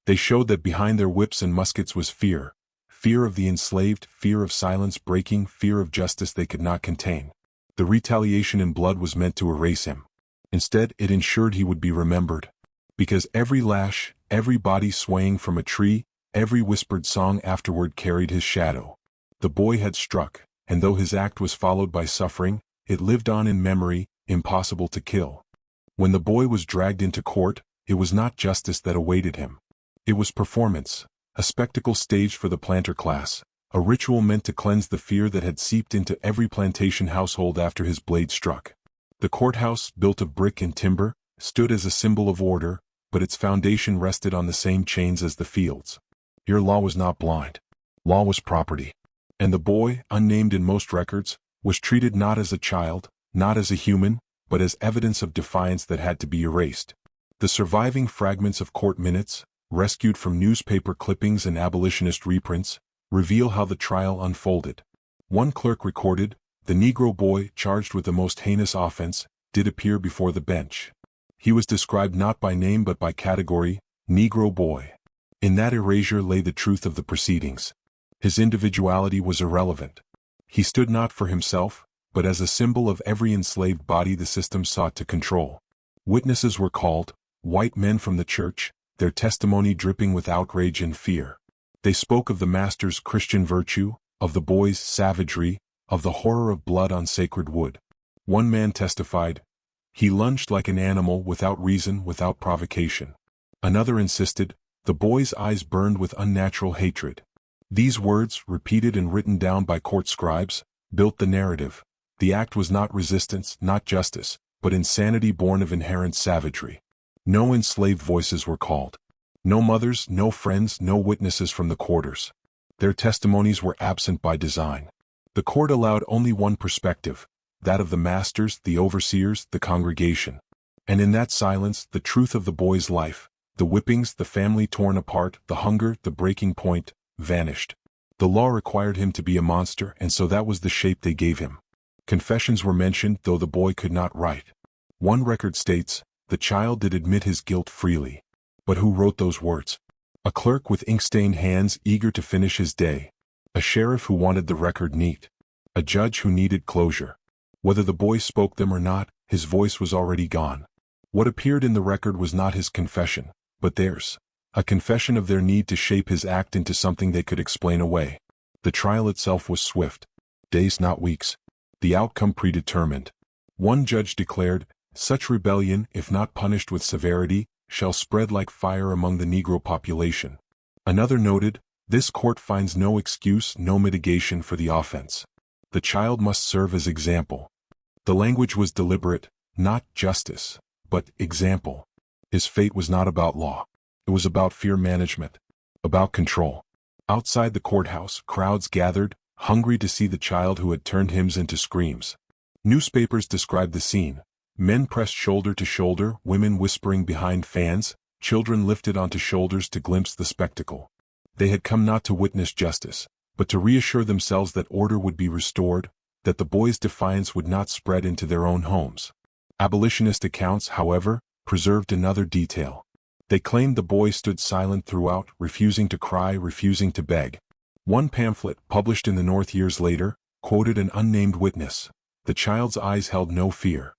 They showed that behind their whips and muskets was fear. Fear of the enslaved, fear of silence breaking, fear of justice they could not contain. The retaliation in blood was meant to erase him. Instead, it ensured he would be remembered. Because every lash, every body swaying from a tree, every whispered song afterward carried his shadow. The boy had struck, and though his act was followed by suffering, it lived on in memory, impossible to kill. When the boy was dragged into court, it was not justice that awaited him. It was performance, a spectacle staged for the planter class, a ritual meant to cleanse the fear that had seeped into every plantation household after his blade struck. The courthouse, built of brick and timber, stood as a symbol of order, but its foundation rested on the same chains as the fields. Here law was not blind. Law was property. And the boy, unnamed in most records, was treated not as a child, not as a human, but as evidence of defiance that had to be erased. The surviving fragments of court minutes, rescued from newspaper clippings and abolitionist reprints, reveal how the trial unfolded. One clerk recorded, "The Negro boy, charged with the most heinous offense, did appear before the bench. He was described not by name but by category, Negro boy." In that erasure lay the truth of the proceedings. His individuality was irrelevant. He stood not for himself, but as a symbol of every enslaved body the system sought to control. Witnesses were called, white men from the church, their testimony dripping with outrage and fear. They spoke of the master's Christian virtue, of the boy's savagery, of the horror of blood on sacred wood. One man testified, "He lunged like an animal without reason, without provocation." Another insisted, "The boy's eyes burned with unnatural hatred." These words, repeated and written down by court scribes, built the narrative. The act was not resistance, not justice, but insanity born of inherent savagery. No enslaved voices were called. No mothers, no friends, no witnesses from the quarters. Their testimonies were absent by design. The court allowed only one perspective, that of the masters, the overseers, the congregation. And in that silence, the truth of the boy's life, the whippings, the family torn apart, the hunger, the breaking point, vanished. The law required him to be a monster, and so that was the shape they gave him. Confessions were mentioned, though the boy could not write. One record states, "The child did admit his guilt freely." But who wrote those words? A clerk with ink-stained hands eager to finish his day. A sheriff who wanted the record neat. A judge who needed closure. Whether the boy spoke them or not, his voice was already gone. What appeared in the record was not his confession, but theirs. A confession of their need to shape his act into something they could explain away. The trial itself was swift. Days, not weeks. The outcome predetermined. One judge declared, "Such rebellion, if not punished with severity, shall spread like fire among the Negro population." Another noted, "This court finds no excuse, no mitigation for the offense. The child must serve as example." The language was deliberate, not justice, but example. His fate was not about law. It was about fear management, about control. Outside the courthouse, crowds gathered, hungry to see the child who had turned hymns into screams. Newspapers described the scene. Men pressed shoulder to shoulder, women whispering behind fans, children lifted onto shoulders to glimpse the spectacle. They had come not to witness justice, but to reassure themselves that order would be restored, that the boy's defiance would not spread into their own homes. Abolitionist accounts, however, preserved another detail. They claimed the boy stood silent throughout, refusing to cry, refusing to beg. One pamphlet, published in the North years later, quoted an unnamed witness. The child's eyes held no fear.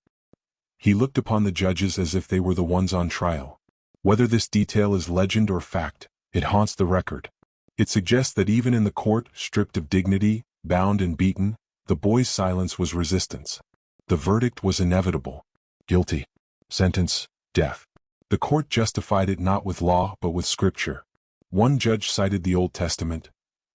He looked upon the judges as if they were the ones on trial. Whether this detail is legend or fact, it haunts the record. It suggests that even in the court, stripped of dignity, bound and beaten, the boy's silence was resistance. The verdict was inevitable. Guilty. Sentence, death. The court justified it not with law but with scripture. One judge cited the Old Testament.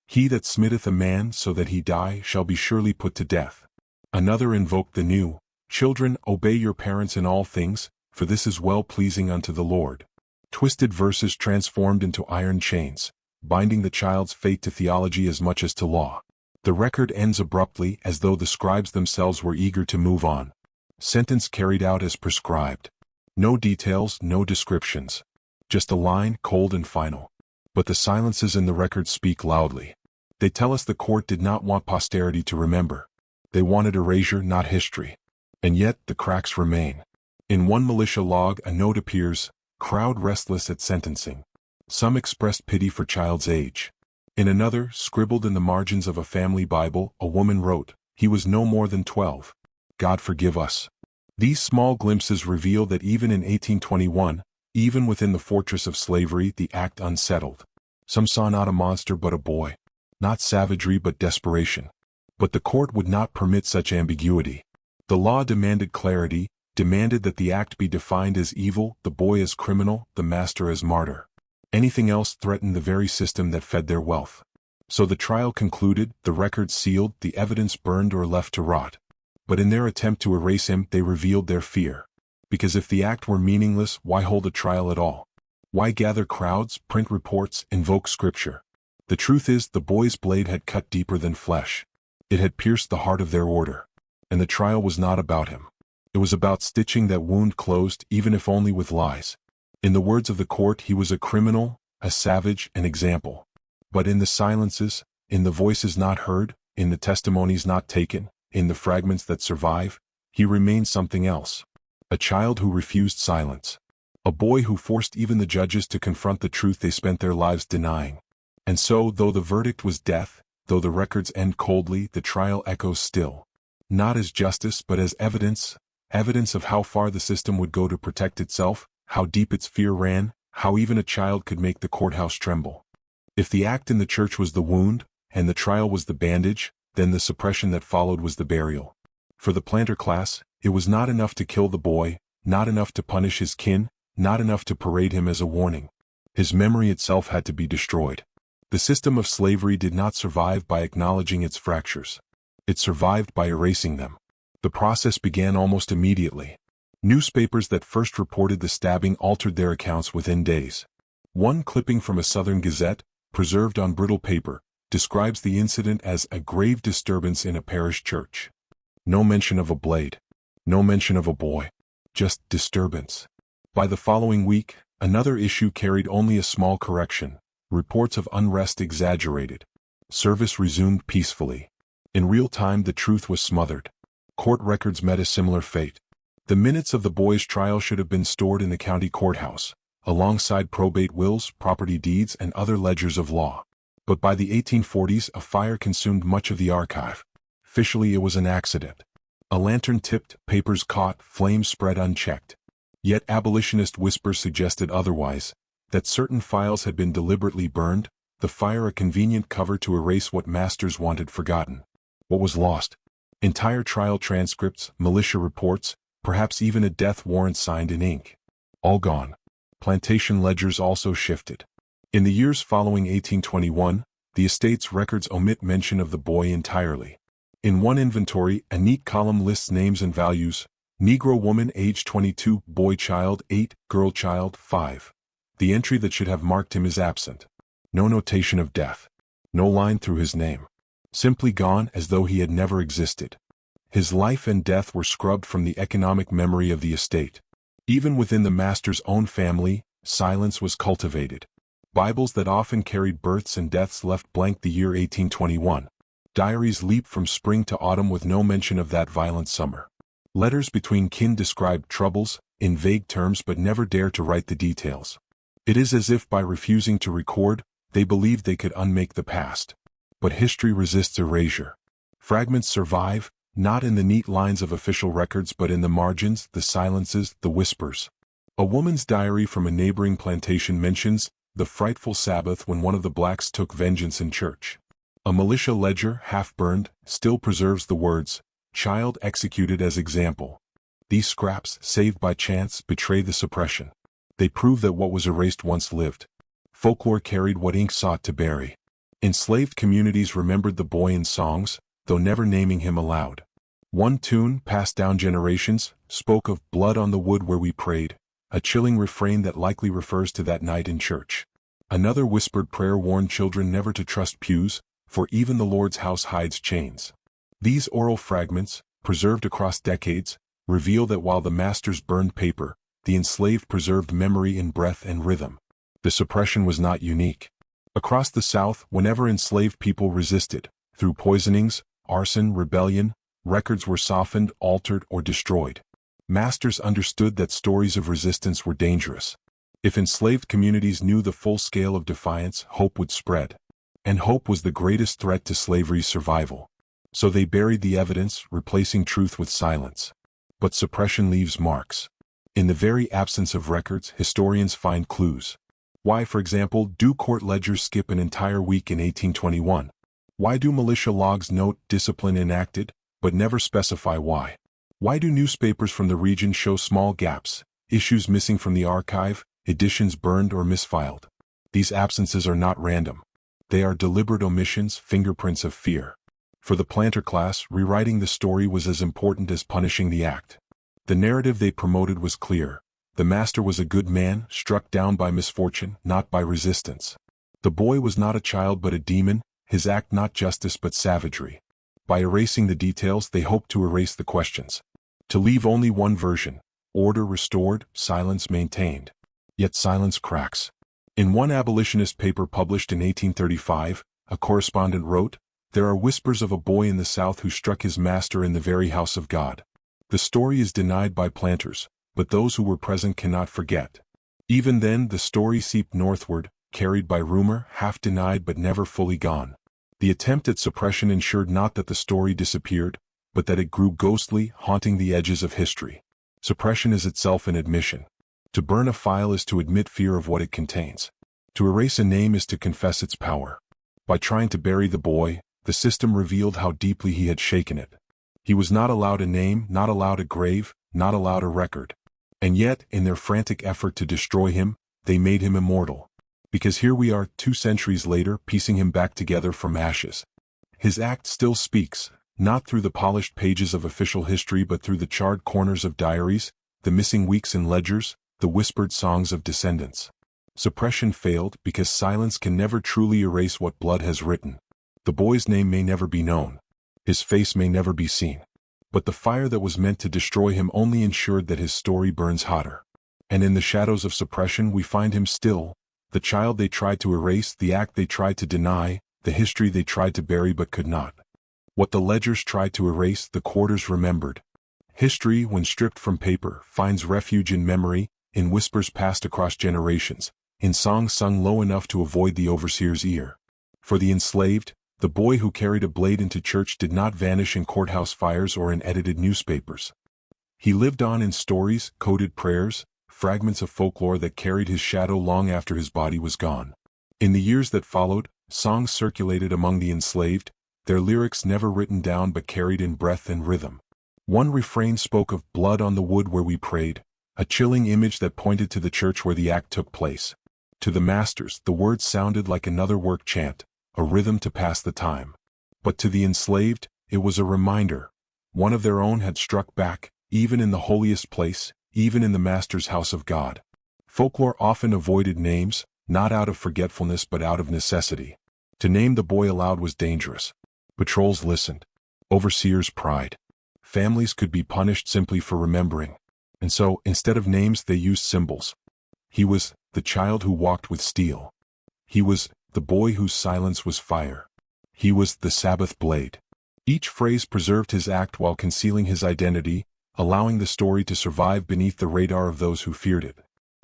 "He that smitteth a man so that he die shall be surely put to death." Another invoked the New. "Children, obey your parents in all things, for this is well-pleasing unto the Lord." Twisted verses transformed into iron chains, binding the child's fate to theology as much as to law. The record ends abruptly, as though the scribes themselves were eager to move on. Sentence carried out as prescribed. No details, no descriptions. Just a line, cold and final. But the silences in the record speak loudly. They tell us the court did not want posterity to remember. They wanted erasure, not history. And yet, the cracks remain. In one militia log, a note appears, "Crowd restless at sentencing." Some expressed pity for child's age. In another, scribbled in the margins of a family Bible, a woman wrote, "He was no more than 12. God forgive us." These small glimpses reveal that even in 1821, even within the fortress of slavery, the act unsettled. Some saw not a monster but a boy. Not savagery but desperation. But the court would not permit such ambiguity. The law demanded clarity, demanded that the act be defined as evil, the boy as criminal, the master as martyr. Anything else threatened the very system that fed their wealth. So the trial concluded, the record sealed, the evidence burned or left to rot. But in their attempt to erase him, they revealed their fear. Because if the act were meaningless, why hold a trial at all? Why gather crowds, print reports, invoke scripture? The truth is, the boy's blade had cut deeper than flesh. It had pierced the heart of their order. And the trial was not about him. It was about stitching that wound closed, even if only with lies. In the words of the court, he was a criminal, a savage, an example. But in the silences, in the voices not heard, in the testimonies not taken, in the fragments that survive, he remained something else. A child who refused silence. A boy who forced even the judges to confront the truth they spent their lives denying. And so, though the verdict was death, though the records end coldly, the trial echoes still. Not as justice but as evidence, evidence of how far the system would go to protect itself, how deep its fear ran, how even a child could make the courthouse tremble. If the act in the church was the wound, and the trial was the bandage, then the suppression that followed was the burial. For the planter class, it was not enough to kill the boy, not enough to punish his kin, not enough to parade him as a warning. His memory itself had to be destroyed. The system of slavery did not survive by acknowledging its fractures. It survived by erasing them. The process began almost immediately. Newspapers that first reported the stabbing altered their accounts within days. One clipping from a Southern Gazette, preserved on brittle paper, describes the incident as a grave disturbance in a parish church. No mention of a blade. No mention of a boy. Just disturbance. By the following week, another issue carried only a small correction. Reports of unrest exaggerated. Service resumed peacefully. In real time the truth was smothered. Court records met a similar fate. The minutes of the boy's trial should have been stored in the county courthouse, alongside probate wills, property deeds, and other ledgers of law. But by the 1840s a fire consumed much of the archive. Officially it was an accident. A lantern tipped, papers caught, flames spread unchecked. Yet abolitionist whispers suggested otherwise, that certain files had been deliberately burned, the fire a convenient cover to erase what masters wanted forgotten. What was lost? Entire trial transcripts, militia reports, perhaps even a death warrant signed in ink. All gone. Plantation ledgers also shifted. In the years following 1821, the estate's records omit mention of the boy entirely. In one inventory, a neat column lists names and values: Negro woman age 22, boy child 8, girl child 5. The entry that should have marked him is absent. No notation of death. No line through his name. Simply gone as though he had never existed. His life and death were scrubbed from the economic memory of the estate. Even within the master's own family, silence was cultivated. Bibles that often carried births and deaths left blank the year 1821. Diaries leap from spring to autumn with no mention of that violent summer. Letters between kin described troubles, in vague terms, but never dare to write the details. It is as if by refusing to record, they believed they could unmake the past. But history resists erasure. Fragments survive, not in the neat lines of official records but in the margins, the silences, the whispers. A woman's diary from a neighboring plantation mentions the frightful Sabbath when one of the blacks took vengeance in church. A militia ledger, half-burned, still preserves the words, "Child executed as example." These scraps, saved by chance, betray the suppression. They prove that what was erased once lived. Folklore carried what ink sought to bury. Enslaved communities remembered the boy in songs, though never naming him aloud. One tune, passed down generations, spoke of blood on the wood where we prayed, a chilling refrain that likely refers to that night in church. Another whispered prayer warned children never to trust pews, for even the Lord's house hides chains. These oral fragments, preserved across decades, reveal that while the masters burned paper, the enslaved preserved memory in breath and rhythm. The suppression was not unique. Across the South, whenever enslaved people resisted, through poisonings, arson, rebellion, records were softened, altered, or destroyed. Masters understood that stories of resistance were dangerous. If enslaved communities knew the full scale of defiance, hope would spread. And hope was the greatest threat to slavery's survival. So they buried the evidence, replacing truth with silence. But suppression leaves marks. In the very absence of records, historians find clues. Why, for example, do court ledgers skip an entire week in 1821? Why do militia logs note discipline enacted, but never specify why? Why do newspapers from the region show small gaps, issues missing from the archive, editions burned or misfiled? These absences are not random. They are deliberate omissions, fingerprints of fear. For the planter class, rewriting the story was as important as punishing the act. The narrative they promoted was clear. The master was a good man, struck down by misfortune, not by resistance. The boy was not a child but a demon, his act not justice but savagery. By erasing the details they hoped to erase the questions. To leave only one version, order restored, silence maintained. Yet silence cracks. In one abolitionist paper published in 1835, a correspondent wrote, "There are whispers of a boy in the South who struck his master in the very house of God." The story is denied by planters, but those who were present cannot forget. Even then the story seeped northward, carried by rumor, half denied but never fully gone. The attempt at suppression ensured not that the story disappeared, but that it grew ghostly, haunting the edges of history. Suppression is itself an admission. To burn a file is to admit fear of what it contains. To erase a name is to confess its power. By trying to bury the boy, the system revealed how deeply he had shaken it. He was not allowed a name, not allowed a grave, not allowed a record. And yet, in their frantic effort to destroy him, they made him immortal. Because here we are 2 centuries later, piecing him back together from ashes. His act still speaks, not through the polished pages of official history but through the charred corners of diaries, the missing weeks in ledgers, the whispered songs of descendants. Suppression failed because silence can never truly erase what blood has written. The boy's name may never be known. His face may never be seen. But the fire that was meant to destroy him only ensured that his story burns hotter. And in the shadows of suppression we find him still, the child they tried to erase, the act they tried to deny, the history they tried to bury but could not. What the ledgers tried to erase, the quarters remembered. History, when stripped from paper, finds refuge in memory, in whispers passed across generations, in songs sung low enough to avoid the overseer's ear. For the enslaved, the boy who carried a blade into church did not vanish in courthouse fires or in edited newspapers. He lived on in stories, coded prayers, fragments of folklore that carried his shadow long after his body was gone. In the years that followed, songs circulated among the enslaved, their lyrics never written down but carried in breath and rhythm. One refrain spoke of blood on the wood where we prayed, a chilling image that pointed to the church where the act took place. To the masters, the words sounded like another work chant, a rhythm to pass the time. But to the enslaved, it was a reminder. One of their own had struck back, even in the holiest place, even in the master's house of God. Folklore often avoided names, not out of forgetfulness but out of necessity. To name the boy aloud was dangerous. Patrols listened. Overseers pried. Families could be punished simply for remembering. And so, instead of names, they used symbols. He was the child who walked with steel. He was the boy whose silence was fire. He was the Sabbath blade. Each phrase preserved his act while concealing his identity, allowing the story to survive beneath the radar of those who feared it.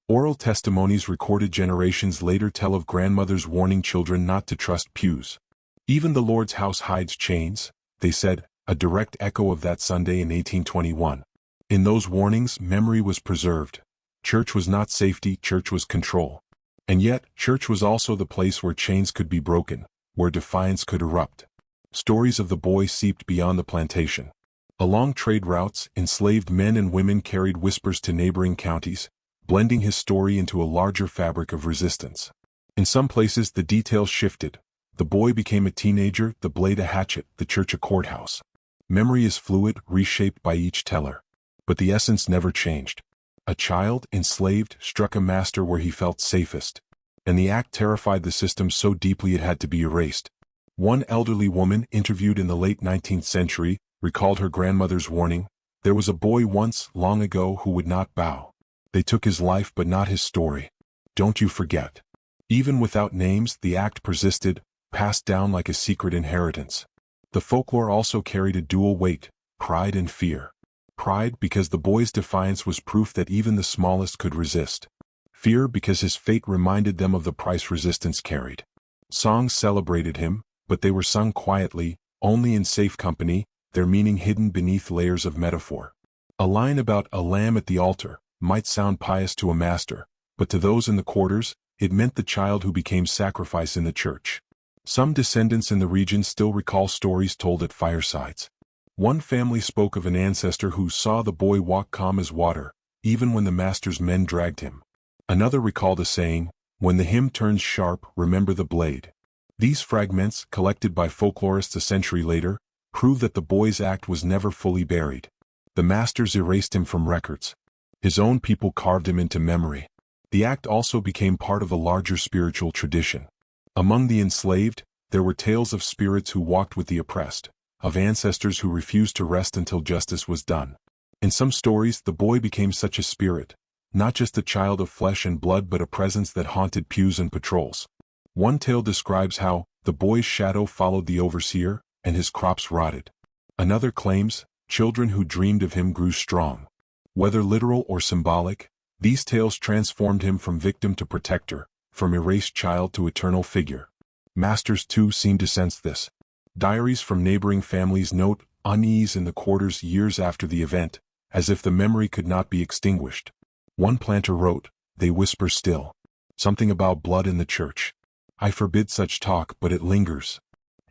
Oral testimonies recorded generations later tell of grandmothers warning children not to trust pews. Even the Lord's house hides chains, they said, a direct echo of that Sunday in 1821. In those warnings, memory was preserved. Church was not safety, church was control. And yet, church was also the place where chains could be broken, where defiance could erupt. Stories of the boy seeped beyond the plantation. Along trade routes, enslaved men and women carried whispers to neighboring counties, blending his story into a larger fabric of resistance. In some places the details shifted. The boy became a teenager, the blade a hatchet, the church a courthouse. Memory is fluid, reshaped by each teller. But the essence never changed. A child, enslaved, struck a master where he felt safest. And the act terrified the system so deeply it had to be erased. One elderly woman, interviewed in the late 19th century, recalled her grandmother's warning, "There was a boy once, long ago, who would not bow. They took his life but not his story. Don't you forget." Even without names, the act persisted, passed down like a secret inheritance. The folklore also carried a dual weight, pride and fear. Pride because the boy's defiance was proof that even the smallest could resist. Fear because his fate reminded them of the price resistance carried. Songs celebrated him, but they were sung quietly, only in safe company, their meaning hidden beneath layers of metaphor. A line about a lamb at the altar might sound pious to a master, but to those in the quarters, it meant the child who became sacrifice in the church. Some descendants in the region still recall stories told at firesides. One family spoke of an ancestor who saw the boy walk calm as water, even when the master's men dragged him. Another recalled a saying, "When the hymn turns sharp, remember the blade." These fragments, collected by folklorists a century later, prove that the boy's act was never fully buried. The masters erased him from records. His own people carved him into memory. The act also became part of a larger spiritual tradition. Among the enslaved, there were tales of spirits who walked with the oppressed, of ancestors who refused to rest until justice was done. In some stories, the boy became such a spirit, not just a child of flesh and blood but a presence that haunted pews and patrols. One tale describes how the boy's shadow followed the overseer, and his crops rotted. Another claims, children who dreamed of him grew strong. Whether literal or symbolic, these tales transformed him from victim to protector, from erased child to eternal figure. Masters too seemed to sense this. Diaries from neighboring families note unease in the quarters years after the event, as if the memory could not be extinguished. One planter wrote, "They whisper still. Something about blood in the church. I forbid such talk but it lingers."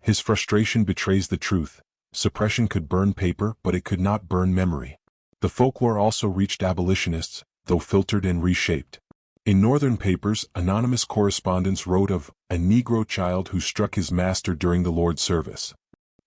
His frustration betrays the truth. Suppression could burn paper, but it could not burn memory. The folklore also reached abolitionists, though filtered and reshaped. In northern papers, anonymous correspondents wrote of a Negro child who struck his master during the Lord's service.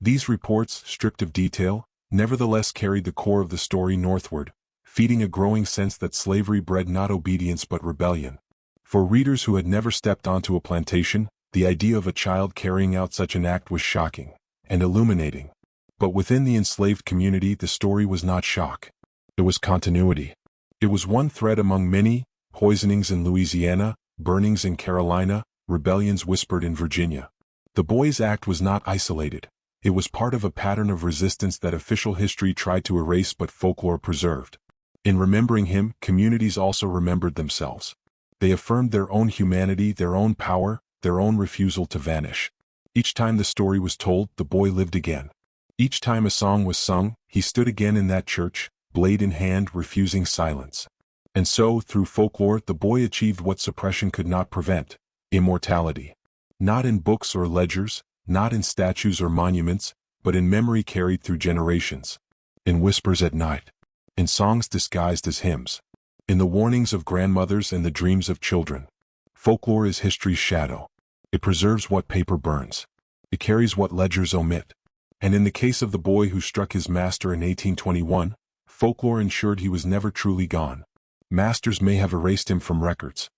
These reports, stripped of detail, nevertheless carried the core of the story northward, feeding a growing sense that slavery bred not obedience but rebellion. For readers who had never stepped onto a plantation, the idea of a child carrying out such an act was shocking and illuminating. But within the enslaved community, the story was not shock. It was continuity. It was one thread among many: poisonings in Louisiana, burnings in Carolina, rebellions whispered in Virginia. The Boys Act was not isolated. It was part of a pattern of resistance that official history tried to erase but folklore preserved. In remembering him, communities also remembered themselves. They affirmed their own humanity, their own power, their own refusal to vanish. Each time the story was told, the boy lived again. Each time a song was sung, he stood again in that church, blade in hand, refusing silence. And so, through folklore, the boy achieved what suppression could not prevent: immortality. Not in books or ledgers, not in statues or monuments, but in memory carried through generations. In whispers at night. In songs disguised as hymns. In the warnings of grandmothers and the dreams of children. Folklore is history's shadow. It preserves what paper burns. It carries what ledgers omit. And in the case of the boy who struck his master in 1821, folklore ensured he was never truly gone. Masters may have erased him from records.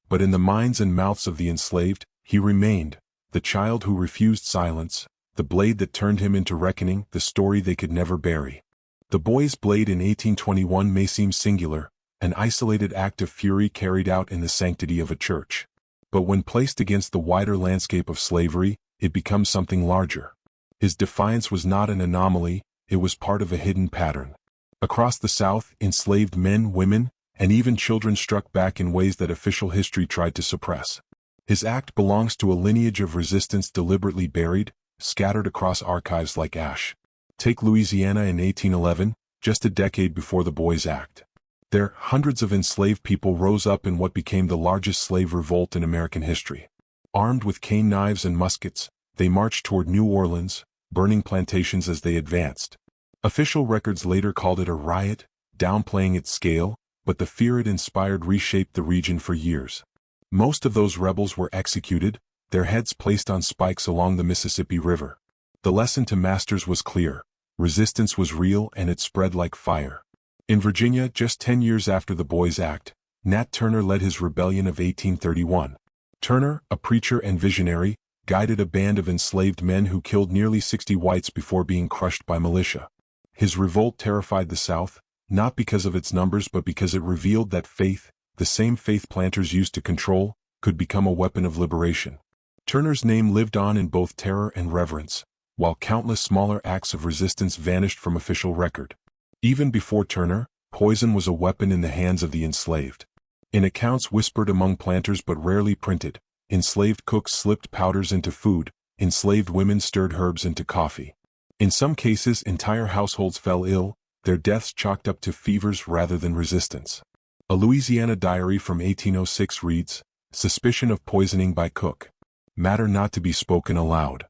But in the minds and mouths of the enslaved, he remained, the child who refused silence, the blade that turned him into reckoning, the story they could never bury. The boy's blade in 1821 may seem singular, an isolated act of fury carried out in the sanctity of a church. But when placed against the wider landscape of slavery, it becomes something larger. His defiance was not an anomaly, it was part of a hidden pattern. Across the South, enslaved men, women, and even children struck back in ways that official history tried to suppress. His act belongs to a lineage of resistance deliberately buried, scattered across archives like ash. Take Louisiana in 1811, just a decade before the Boys Act. There, hundreds of enslaved people rose up in what became the largest slave revolt in American history. Armed with cane knives and muskets, they marched toward New Orleans, burning plantations as they advanced. Official records later called it a riot, downplaying its scale, but the fear it inspired reshaped the region for years. Most of those rebels were executed, their heads placed on spikes along the Mississippi River. The lesson to masters was clear: resistance was real and it spread like fire. In Virginia, just 10 years after the Boys Act, Nat Turner led his rebellion of 1831. Turner, a preacher and visionary, guided a band of enslaved men who killed nearly 60 whites before being crushed by militia. His revolt terrified the South, not because of its numbers but because it revealed that faith, the same faith planters used to control, could become a weapon of liberation. Turner's name lived on in both terror and reverence, while countless smaller acts of resistance vanished from official record. Even before Turner, poison was a weapon in the hands of the enslaved. In accounts whispered among planters but rarely printed, enslaved cooks slipped powders into food, enslaved women stirred herbs into coffee. In some cases, entire households fell ill, their deaths chalked up to fevers rather than resistance. A Louisiana diary from 1806 reads, "Suspicion of poisoning by cook. Matter not to be spoken aloud."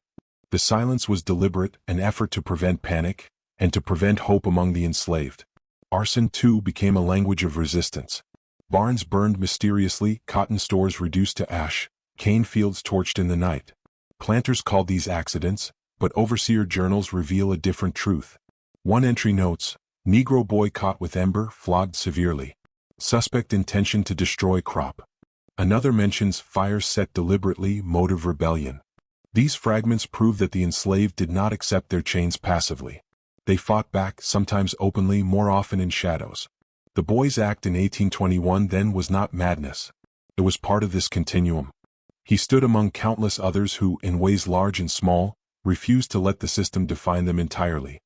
The silence was deliberate, an effort to prevent panic, and to prevent hope among the enslaved. Arson, too, became a language of resistance. Barns burned mysteriously, cotton stores reduced to ash, cane fields torched in the night. Planters called these accidents, but overseer journals reveal a different truth. One entry notes, "Negro boy caught with ember, flogged severely. Suspect intention to destroy crop." Another mentions fire set deliberately, motive rebellion. These fragments prove that the enslaved did not accept their chains passively. They fought back, sometimes openly, more often in shadows. The Boys Act in 1821 then was not madness. It was part of this continuum. He stood among countless others who, in ways large and small, refused to let the system define them entirely.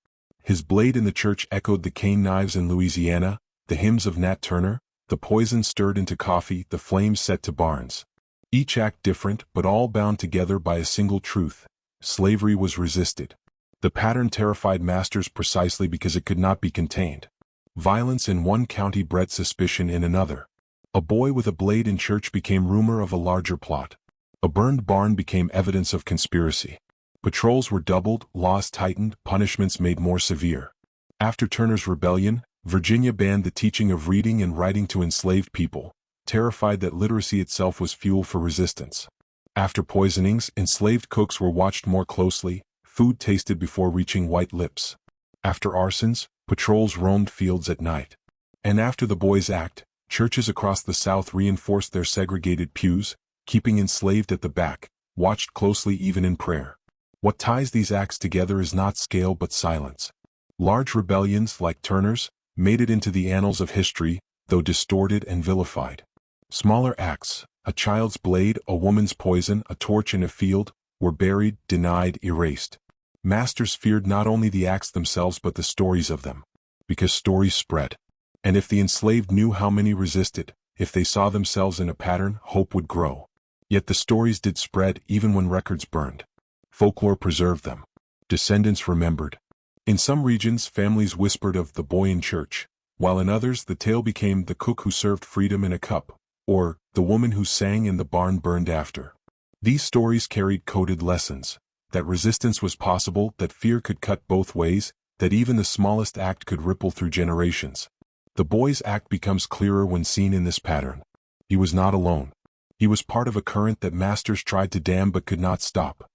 His blade in the church echoed the cane knives in Louisiana, the hymns of Nat Turner, the poison stirred into coffee, the flames set to barns. Each act different, but all bound together by a single truth: slavery was resisted. The pattern terrified masters precisely because it could not be contained. Violence in one county bred suspicion in another. A boy with a blade in church became rumor of a larger plot. A burned barn became evidence of conspiracy. Patrols were doubled, laws tightened, punishments made more severe. After Turner's rebellion, Virginia banned the teaching of reading and writing to enslaved people, terrified that literacy itself was fuel for resistance. After poisonings, enslaved cooks were watched more closely, food tasted before reaching white lips. After arsons, patrols roamed fields at night. And after the Boys Act, churches across the South reinforced their segregated pews, keeping enslaved at the back, watched closely even in prayer. What ties these acts together is not scale but silence. Large rebellions, like Turner's, made it into the annals of history, though distorted and vilified. Smaller acts, a child's blade, a woman's poison, a torch in a field, were buried, denied, erased. Masters feared not only the acts themselves but the stories of them, because stories spread. And if the enslaved knew how many resisted, if they saw themselves in a pattern, hope would grow. Yet the stories did spread even when records burned. Folklore preserved them. Descendants remembered. In some regions, families whispered of the boy in church, while in others the tale became the cook who served freedom in a cup, or the woman who sang and the barn burned after. These stories carried coded lessons, that resistance was possible, that fear could cut both ways, that even the smallest act could ripple through generations. The boy's act becomes clearer when seen in this pattern. He was not alone. He was part of a current that masters tried to dam but could not stop.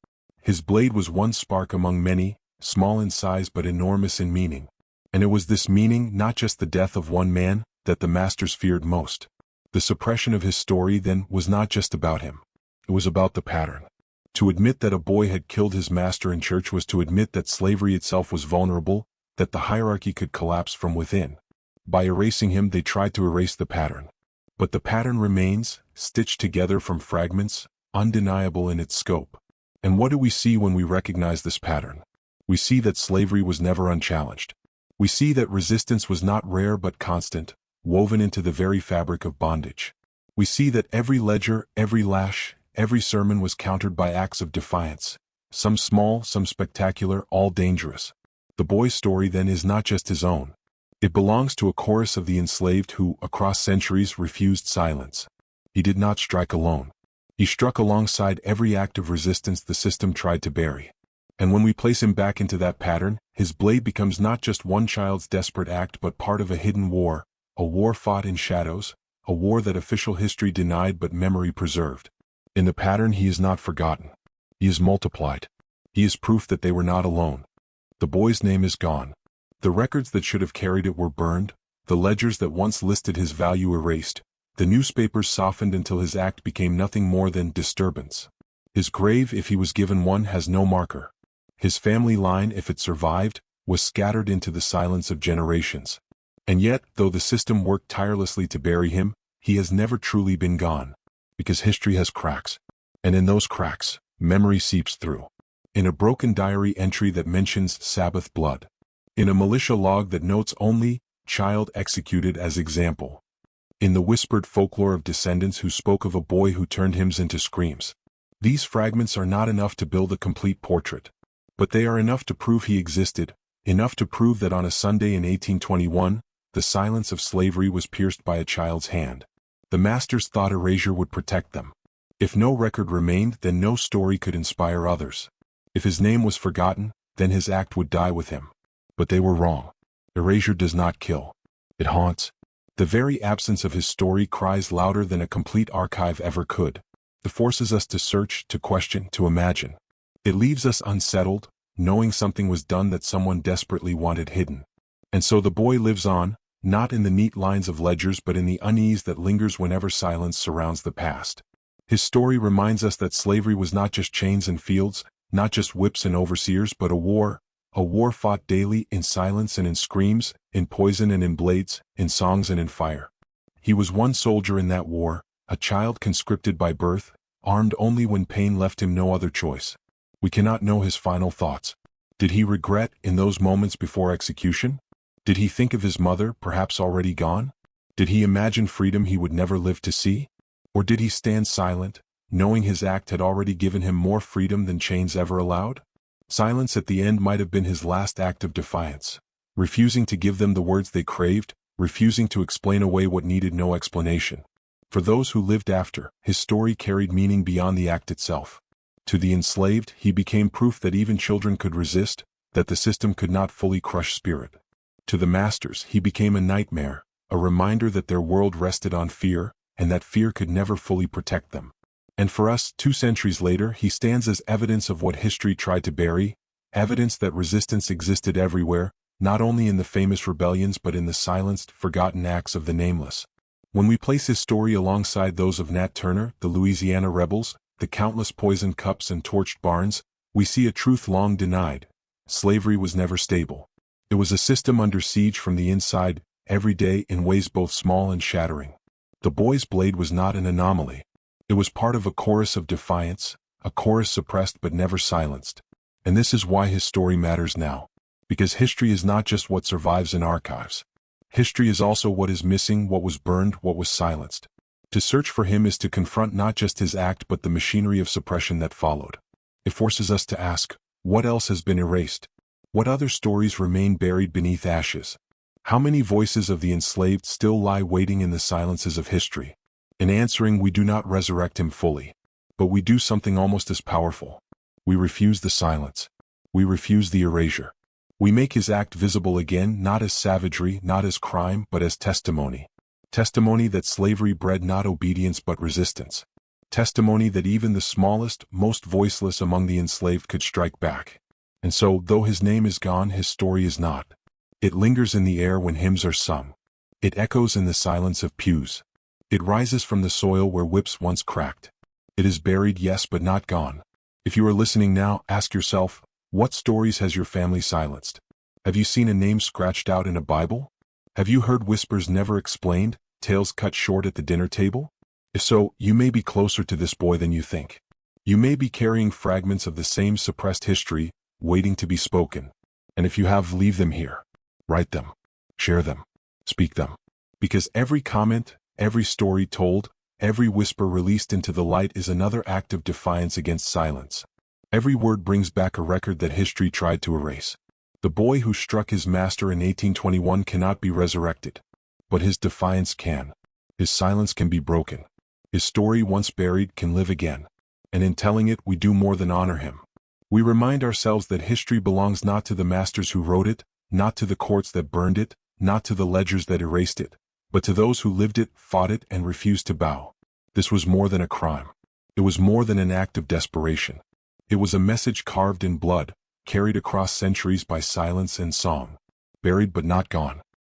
His blade was one spark among many, small in size but enormous in meaning. And it was this meaning, not just the death of one man, that the masters feared most. The suppression of his story, then, was not just about him. It was about the pattern. To admit that a boy had killed his master in church was to admit that slavery itself was vulnerable, that the hierarchy could collapse from within. By erasing him, they tried to erase the pattern. But the pattern remains, stitched together from fragments, undeniable in its scope. And what do we see when we recognize this pattern? We see that slavery was never unchallenged. We see that resistance was not rare but constant, woven into the very fabric of bondage. We see that every ledger, every lash, every sermon was countered by acts of defiance, some small, some spectacular, all dangerous. The boy's story, then, is not just his own. It belongs to a chorus of the enslaved who, across centuries, refused silence. He did not strike alone. He struck alongside every act of resistance the system tried to bury. And when we place him back into that pattern, his blade becomes not just one child's desperate act but part of a hidden war, a war fought in shadows, a war that official history denied but memory preserved. In the pattern, he is not forgotten. He is multiplied. He is proof that they were not alone. The boy's name is gone. The records that should have carried it were burned, the ledgers that once listed his value erased, the newspapers softened until his act became nothing more than disturbance. His grave, if he was given one, has no marker. His family line, if it survived, was scattered into the silence of generations. And yet, though the system worked tirelessly to bury him, he has never truly been gone. Because history has cracks. And in those cracks, memory seeps through. In a broken diary entry that mentions Sabbath blood. In a militia log that notes only, child executed as example. In the whispered folklore of descendants who spoke of a boy who turned hymns into screams. These fragments are not enough to build a complete portrait. But they are enough to prove he existed, enough to prove that on a Sunday in 1821, the silence of slavery was pierced by a child's hand. The masters thought erasure would protect them. If no record remained, then no story could inspire others. If his name was forgotten, then his act would die with him. But they were wrong. Erasure does not kill. It haunts. The very absence of his story cries louder than a complete archive ever could. It forces us to search, to question, to imagine. It leaves us unsettled, knowing something was done that someone desperately wanted hidden. And so the boy lives on, not in the neat lines of ledgers but in the unease that lingers whenever silence surrounds the past. His story reminds us that slavery was not just chains and fields, not just whips and overseers, but a war fought daily in silence and in screams, in poison and in blades, in songs and in fire. He was one soldier in that war, a child conscripted by birth, armed only when pain left him no other choice. We cannot know his final thoughts. Did he regret in those moments before execution? Did he think of his mother, perhaps already gone? Did he imagine freedom he would never live to see? Or did he stand silent, knowing his act had already given him more freedom than chains ever allowed? Silence at the end might have been his last act of defiance, refusing to give them the words they craved, refusing to explain away what needed no explanation. For those who lived after, his story carried meaning beyond the act itself. To the enslaved, he became proof that even children could resist, that the system could not fully crush spirit. To the masters, he became a nightmare, a reminder that their world rested on fear, and that fear could never fully protect them. And for us, 2 centuries later, he stands as evidence of what history tried to bury, evidence that resistance existed everywhere, not only in the famous rebellions but in the silenced, forgotten acts of the nameless. When we place his story alongside those of Nat Turner, the Louisiana rebels, the countless poisoned cups and torched barns, we see a truth long denied. Slavery was never stable. It was a system under siege from the inside, every day in ways both small and shattering. The boy's blade was not an anomaly. It was part of a chorus of defiance, a chorus suppressed but never silenced. And this is why his story matters now. Because history is not just what survives in archives. History is also what is missing, what was burned, what was silenced. To search for him is to confront not just his act but the machinery of suppression that followed. It forces us to ask, what else has been erased? What other stories remain buried beneath ashes? How many voices of the enslaved still lie waiting in the silences of history? In answering, we do not resurrect him fully. But we do something almost as powerful. We refuse the silence. We refuse the erasure. We make his act visible again, not as savagery, not as crime, but as testimony. Testimony that slavery bred not obedience but resistance. Testimony that even the smallest, most voiceless among the enslaved could strike back. And so, though his name is gone, his story is not. It lingers in the air when hymns are sung. It echoes in the silence of pews. It rises from the soil where whips once cracked. It is buried, yes, but not gone. If you are listening now, ask yourself, what stories has your family silenced? Have you seen a name scratched out in a Bible? Have you heard whispers never explained, tales cut short at the dinner table? If so, you may be closer to this boy than you think. You may be carrying fragments of the same suppressed history, waiting to be spoken. And if you have, leave them here. Write them. Share them. Speak them. Because every comment, every story told, every whisper released into the light is another act of defiance against silence. Every word brings back a record that history tried to erase. The boy who struck his master in 1821 cannot be resurrected. But his defiance can. His silence can be broken. His story, once buried, can live again. And in telling it, we do more than honor him. We remind ourselves that history belongs not to the masters who wrote it, not to the courts that burned it, not to the ledgers that erased it, but to those who lived it, fought it, and refused to bow. This was more than a crime. It was more than an act of desperation. It was a message carved in blood, carried across centuries by silence and song. Buried but not gone.